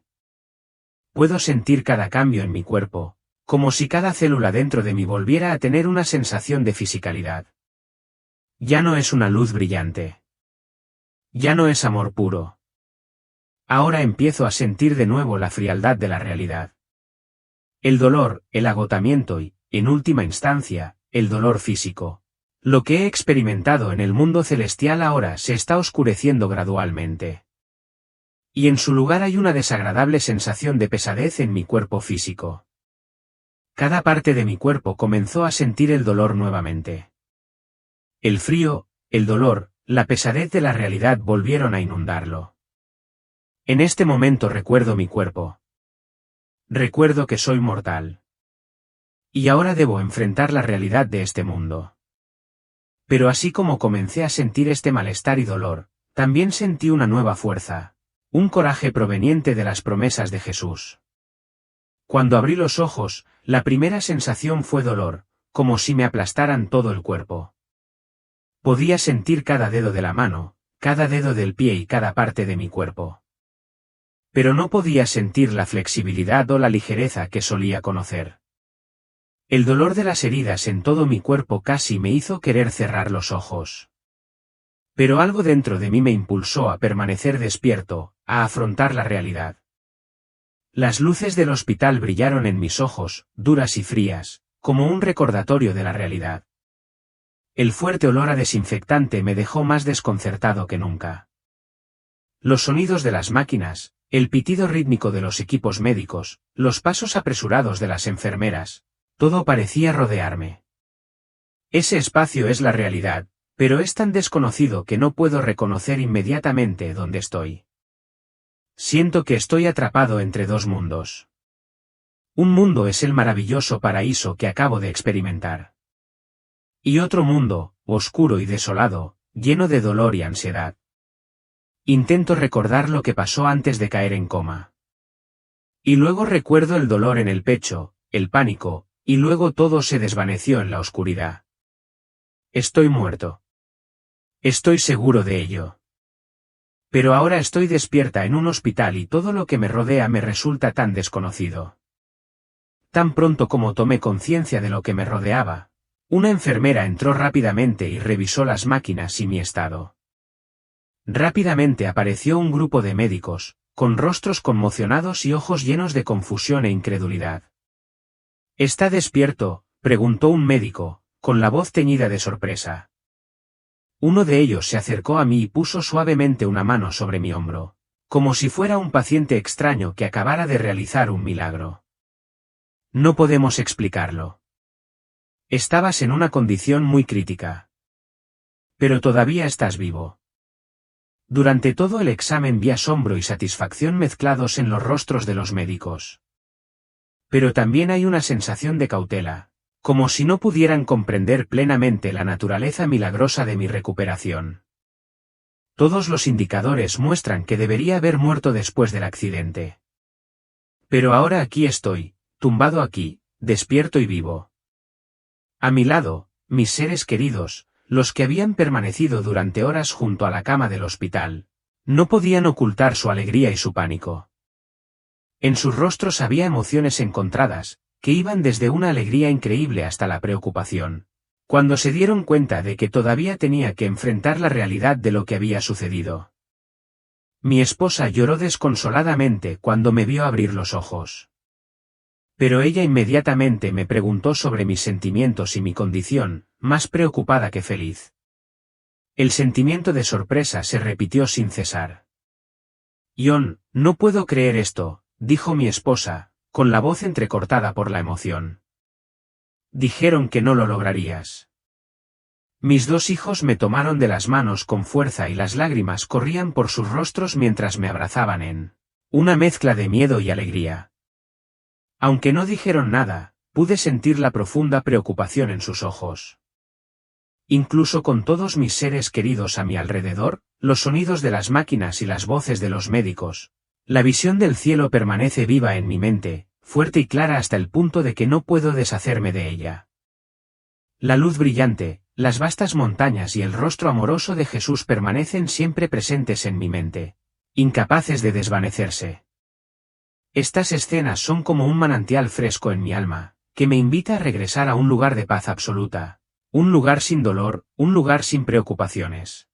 Puedo sentir cada cambio en mi cuerpo, como si cada célula dentro de mí volviera a tener una sensación de fisicalidad. Ya no es una luz brillante. Ya no es amor puro. Ahora empiezo a sentir de nuevo la frialdad de la realidad. El dolor, el agotamiento y, en última instancia, el dolor físico. Lo que he experimentado en el mundo celestial ahora se está oscureciendo gradualmente. Y en su lugar hay una desagradable sensación de pesadez en mi cuerpo físico. Cada parte de mi cuerpo comenzó a sentir el dolor nuevamente. El frío, el dolor, la pesadez de la realidad volvieron a inundarlo. En este momento recuerdo mi cuerpo. Recuerdo que soy mortal. Y ahora debo enfrentar la realidad de este mundo. Pero así como comencé a sentir este malestar y dolor, también sentí una nueva fuerza, un coraje proveniente de las promesas de Jesús. Cuando abrí los ojos, la primera sensación fue dolor, como si me aplastaran todo el cuerpo. Podía sentir cada dedo de la mano, cada dedo del pie y cada parte de mi cuerpo. Pero no podía sentir la flexibilidad o la ligereza que solía conocer. El dolor de las heridas en todo mi cuerpo casi me hizo querer cerrar los ojos. Pero algo dentro de mí me impulsó a permanecer despierto, a afrontar la realidad. Las luces del hospital brillaron en mis ojos, duras y frías, como un recordatorio de la realidad. El fuerte olor a desinfectante me dejó más desconcertado que nunca. Los sonidos de las máquinas, el pitido rítmico de los equipos médicos, los pasos apresurados de las enfermeras, todo parecía rodearme. Ese espacio es la realidad, pero es tan desconocido que no puedo reconocer inmediatamente dónde estoy. Siento que estoy atrapado entre dos mundos. Un mundo es el maravilloso paraíso que acabo de experimentar. Y otro mundo, oscuro y desolado, lleno de dolor y ansiedad. Intento recordar lo que pasó antes de caer en coma. Y luego recuerdo el dolor en el pecho, el pánico, y luego todo se desvaneció en la oscuridad. Estoy muerto. Estoy seguro de ello. Pero ahora estoy despierta en un hospital y todo lo que me rodea me resulta tan desconocido. Tan pronto como tomé conciencia de lo que me rodeaba, una enfermera entró rápidamente y revisó las máquinas y mi estado. Rápidamente apareció un grupo de médicos, con rostros conmocionados y ojos llenos de confusión e incredulidad. ¿Está despierto?, preguntó un médico, con la voz teñida de sorpresa. Uno de ellos se acercó a mí y puso suavemente una mano sobre mi hombro, como si fuera un paciente extraño que acabara de realizar un milagro. No podemos explicarlo. Estabas en una condición muy crítica. Pero todavía estás vivo. Durante todo el examen vi asombro y satisfacción mezclados en los rostros de los médicos. Pero también hay una sensación de cautela, como si no pudieran comprender plenamente la naturaleza milagrosa de mi recuperación. Todos los indicadores muestran que debería haber muerto después del accidente. Pero ahora aquí estoy, tumbado aquí, despierto y vivo. A mi lado, mis seres queridos, los que habían permanecido durante horas junto a la cama del hospital, no podían ocultar su alegría y su pánico. En sus rostros había emociones encontradas, que iban desde una alegría increíble hasta la preocupación, cuando se dieron cuenta de que todavía tenía que enfrentar la realidad de lo que había sucedido. Mi esposa lloró desconsoladamente cuando me vio abrir los ojos. Pero ella inmediatamente me preguntó sobre mis sentimientos y mi condición, más preocupada que feliz. El sentimiento de sorpresa se repitió sin cesar. John, no puedo creer esto, dijo mi esposa, con la voz entrecortada por la emoción. Dijeron que no lo lograrías. Mis dos hijos me tomaron de las manos con fuerza y las lágrimas corrían por sus rostros mientras me abrazaban en una mezcla de miedo y alegría. Aunque no dijeron nada, pude sentir la profunda preocupación en sus ojos. Incluso con todos mis seres queridos a mi alrededor, los sonidos de las máquinas y las voces de los médicos, la visión del cielo permanece viva en mi mente, fuerte y clara hasta el punto de que no puedo deshacerme de ella. La luz brillante, las vastas montañas y el rostro amoroso de Jesús permanecen siempre presentes en mi mente, incapaces de desvanecerse. Estas escenas son como un manantial fresco en mi alma, que me invita a regresar a un lugar de paz absoluta, un lugar sin dolor, un lugar sin preocupaciones.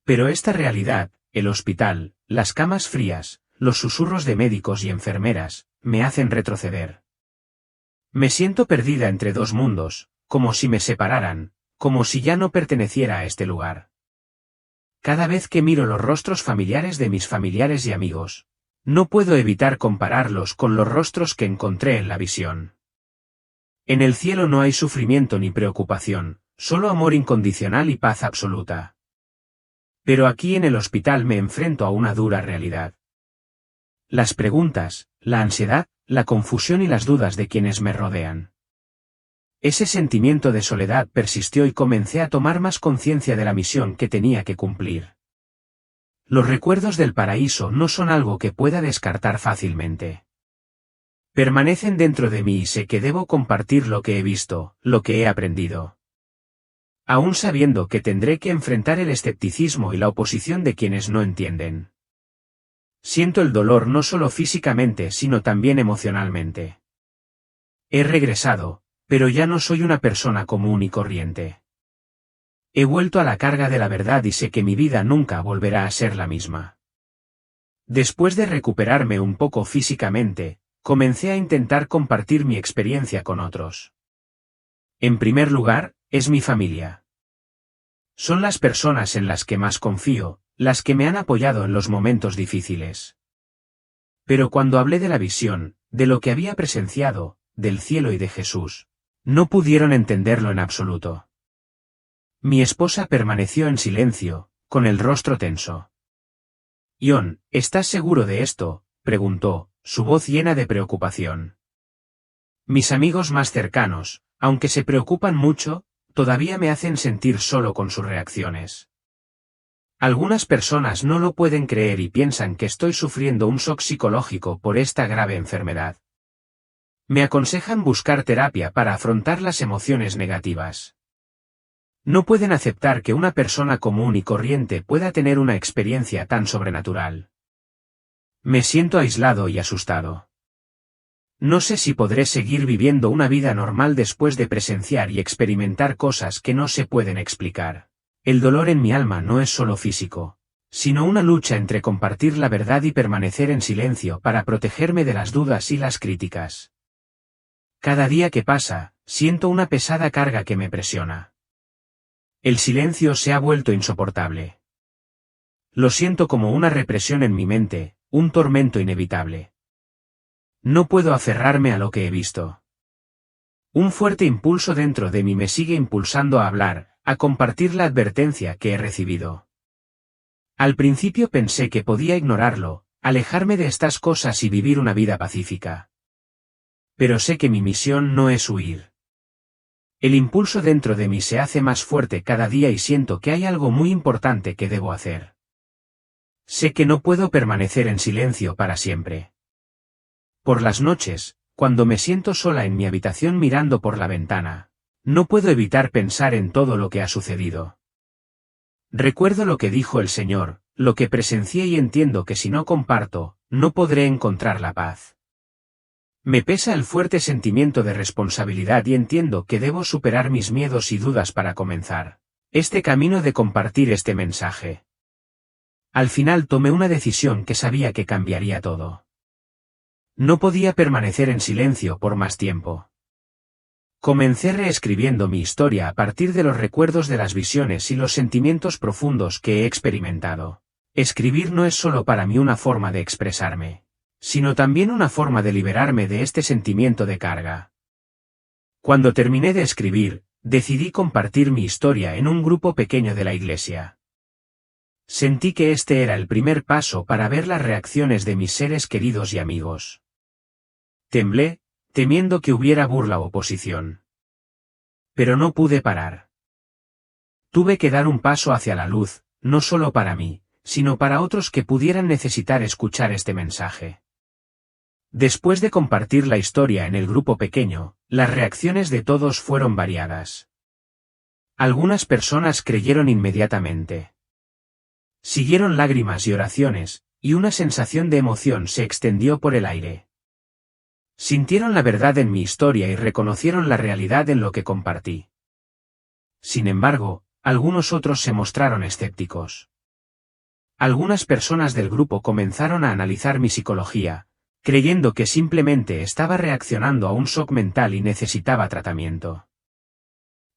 Pero esta realidad, el hospital, las camas frías, los susurros de médicos y enfermeras, me hacen retroceder. Me siento perdida entre dos mundos, como si me separaran, como si ya no perteneciera a este lugar. Cada vez que miro los rostros familiares de mis familiares y amigos, no puedo evitar compararlos con los rostros que encontré en la visión. En el cielo no hay sufrimiento ni preocupación, solo amor incondicional y paz absoluta. Pero aquí en el hospital me enfrento a una dura realidad. las preguntas, la ansiedad, la confusión y las dudas de quienes me rodean. Ese sentimiento de soledad persistió y comencé a tomar más conciencia de la misión que tenía que cumplir. Los recuerdos del paraíso no son algo que pueda descartar fácilmente. Permanecen dentro de mí y sé que debo compartir lo que he visto, lo que he aprendido. Aún sabiendo que tendré que enfrentar el escepticismo y la oposición de quienes no entienden. Siento el dolor no solo físicamente sino también emocionalmente. He regresado, pero ya no soy una persona común y corriente. He vuelto a la carga de la verdad y sé que mi vida nunca volverá a ser la misma. Después de recuperarme un poco físicamente, comencé a intentar compartir mi experiencia con otros. En primer lugar, es mi familia. Son las personas en las que más confío, las que me han apoyado en los momentos difíciles. Pero cuando hablé de la visión, de lo que había presenciado, del cielo y de Jesús, no pudieron entenderlo en absoluto. Mi esposa permaneció en silencio, con el rostro tenso. «John, ¿estás seguro de esto?», preguntó, su voz llena de preocupación. Mis amigos más cercanos, aunque se preocupan mucho, todavía me hacen sentir solo con sus reacciones. Algunas personas no lo pueden creer y piensan que estoy sufriendo un shock psicológico por esta grave enfermedad. Me aconsejan buscar terapia para afrontar las emociones negativas. No pueden aceptar que una persona común y corriente pueda tener una experiencia tan sobrenatural. Me siento aislado y asustado. No sé si podré seguir viviendo una vida normal después de presenciar y experimentar cosas que no se pueden explicar. El dolor en mi alma no es solo físico, sino una lucha entre compartir la verdad y permanecer en silencio para protegerme de las dudas y las críticas. Cada día que pasa, siento una pesada carga que me presiona. El silencio se ha vuelto insoportable. Lo siento como una represión en mi mente, un tormento inevitable. No puedo aferrarme a lo que he visto. Un fuerte impulso dentro de mí me sigue impulsando a hablar, a compartir la advertencia que he recibido. Al principio pensé que podía ignorarlo, alejarme de estas cosas y vivir una vida pacífica. Pero sé que mi misión no es huir. El impulso dentro de mí se hace más fuerte cada día y siento que hay algo muy importante que debo hacer. Sé que no puedo permanecer en silencio para siempre. Por las noches, cuando me siento sola en mi habitación mirando por la ventana, no puedo evitar pensar en todo lo que ha sucedido. Recuerdo lo que dijo el Señor, lo que presencié y entiendo que si no comparto, no podré encontrar la paz. Me pesa el fuerte sentimiento de responsabilidad y entiendo que debo superar mis miedos y dudas para comenzar este camino de compartir este mensaje. Al final tomé una decisión que sabía que cambiaría todo. No podía permanecer en silencio por más tiempo. Comencé reescribiendo mi historia a partir de los recuerdos de las visiones y los sentimientos profundos que he experimentado. Escribir no es solo para mí una forma de expresarme, sino también una forma de liberarme de este sentimiento de carga. Cuando terminé de escribir, decidí compartir mi historia en un grupo pequeño de la iglesia. Sentí que este era el primer paso para ver las reacciones de mis seres queridos y amigos. Temblé, temiendo que hubiera burla o oposición. Pero no pude parar. Tuve que dar un paso hacia la luz, no solo para mí, sino para otros que pudieran necesitar escuchar este mensaje. Después de compartir la historia en el grupo pequeño, las reacciones de todos fueron variadas. Algunas personas creyeron inmediatamente. Siguieron lágrimas y oraciones, y una sensación de emoción se extendió por el aire. Sintieron la verdad en mi historia y reconocieron la realidad en lo que compartí. Sin embargo, algunos otros se mostraron escépticos. Algunas personas del grupo comenzaron a analizar mi psicología, creyendo que simplemente estaba reaccionando a un shock mental y necesitaba tratamiento.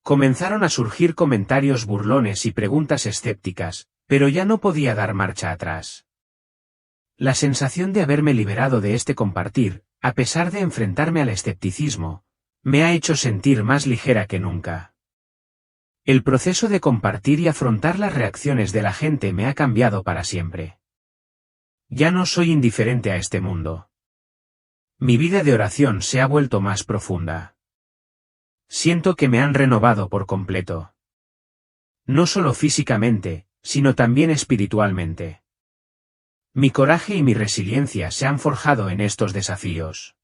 Comenzaron a surgir comentarios burlones y preguntas escépticas, pero ya no podía dar marcha atrás. La sensación de haberme liberado de este compartir, a pesar de enfrentarme al escepticismo, me ha hecho sentir más ligera que nunca. El proceso de compartir y afrontar las reacciones de la gente me ha cambiado para siempre. Ya no soy indiferente a este mundo. Mi vida de oración se ha vuelto más profunda. Siento que me han renovado por completo. No solo físicamente, sino también espiritualmente. Mi coraje y mi resiliencia se han forjado en estos desafíos.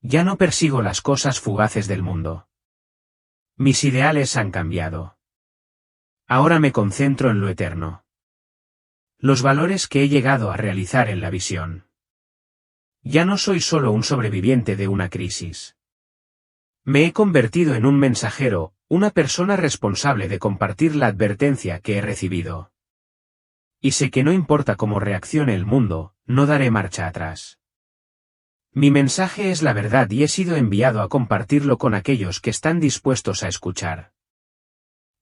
Ya no persigo las cosas fugaces del mundo. Mis ideales han cambiado. Ahora me concentro en lo eterno. Los valores que he llegado a realizar en la visión. Ya no soy solo un sobreviviente de una crisis. Me he convertido en un mensajero, una persona responsable de compartir la advertencia que he recibido. Y sé que no importa cómo reaccione el mundo, no daré marcha atrás. Mi mensaje es la verdad y he sido enviado a compartirlo con aquellos que están dispuestos a escuchar.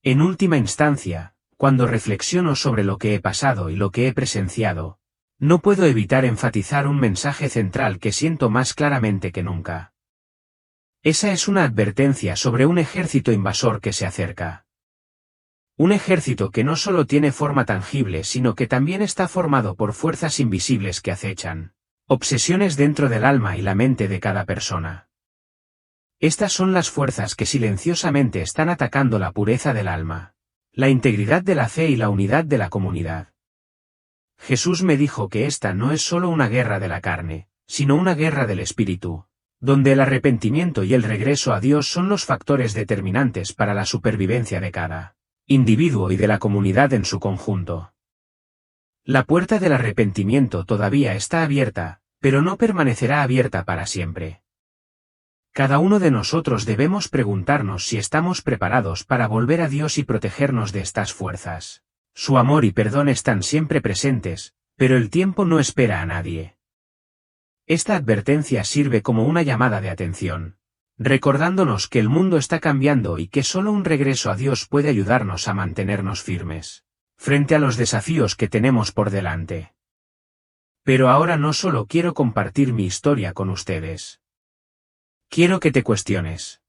En última instancia, cuando reflexiono sobre lo que he pasado y lo que he presenciado, no puedo evitar enfatizar un mensaje central que siento más claramente que nunca. Esa es una advertencia sobre un ejército invasor que se acerca. Un ejército que no solo tiene forma tangible sino que también está formado por fuerzas invisibles que acechan. Obsesiones dentro del alma y la mente de cada persona. Estas son las fuerzas que silenciosamente están atacando la pureza del alma, la integridad de la fe y la unidad de la comunidad. Jesús me dijo que esta no es solo una guerra de la carne, sino una guerra del espíritu, donde el arrepentimiento y el regreso a Dios son los factores determinantes para la supervivencia de cada individuo y de la comunidad en su conjunto. La puerta del arrepentimiento todavía está abierta, pero no permanecerá abierta para siempre. Cada uno de nosotros debemos preguntarnos si estamos preparados para volver a Dios y protegernos de estas fuerzas. Su amor y perdón están siempre presentes, pero el tiempo no espera a nadie. Esta advertencia sirve como una llamada de atención, recordándonos que el mundo está cambiando y que solo un regreso a Dios puede ayudarnos a mantenernos firmes frente a los desafíos que tenemos por delante. Pero ahora no solo quiero compartir mi historia con ustedes. Quiero que te cuestiones.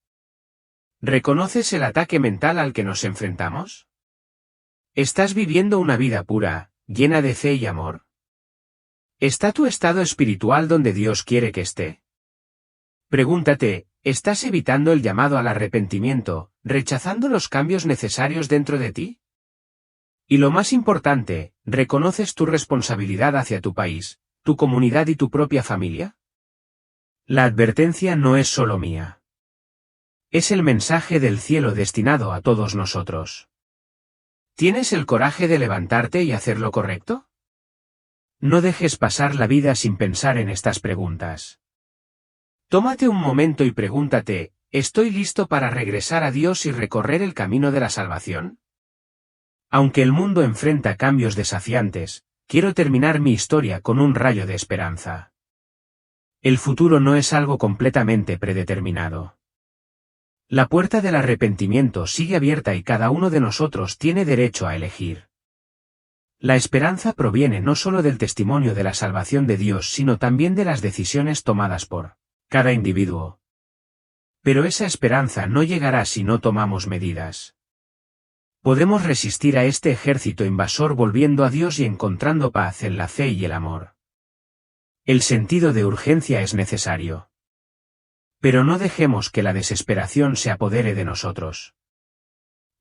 ¿Reconoces el ataque mental al que nos enfrentamos? ¿Estás viviendo una vida pura, llena de fe y amor? ¿Está tu estado espiritual donde Dios quiere que esté? Pregúntate, ¿estás evitando el llamado al arrepentimiento, rechazando los cambios necesarios dentro de ti? Y lo más importante, ¿reconoces tu responsabilidad hacia tu país, tu comunidad y tu propia familia? La advertencia no es solo mía. Es el mensaje del cielo destinado a todos nosotros. ¿Tienes el coraje de levantarte y hacer lo correcto? No dejes pasar la vida sin pensar en estas preguntas. Tómate un momento y pregúntate, ¿estoy listo para regresar a Dios y recorrer el camino de la salvación? Aunque el mundo enfrenta cambios desafiantes, quiero terminar mi historia con un rayo de esperanza. El futuro no es algo completamente predeterminado. La puerta del arrepentimiento sigue abierta y cada uno de nosotros tiene derecho a elegir. La esperanza proviene no solo del testimonio de la salvación de Dios sino también de las decisiones tomadas por cada individuo. Pero esa esperanza no llegará si no tomamos medidas. Podemos resistir a este ejército invasor volviendo a Dios y encontrando paz en la fe y el amor. El sentido de urgencia es necesario. Pero no dejemos que la desesperación se apodere de nosotros.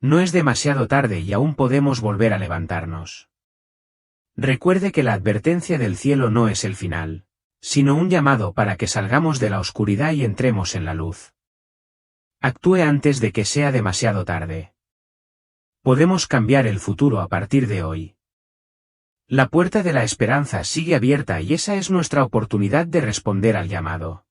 No es demasiado tarde y aún podemos volver a levantarnos. Recuerde que la advertencia del cielo no es el final, sino un llamado para que salgamos de la oscuridad y entremos en la luz. Actúe antes de que sea demasiado tarde. Podemos cambiar el futuro a partir de hoy. La puerta de la esperanza sigue abierta y esa es nuestra oportunidad de responder al llamado.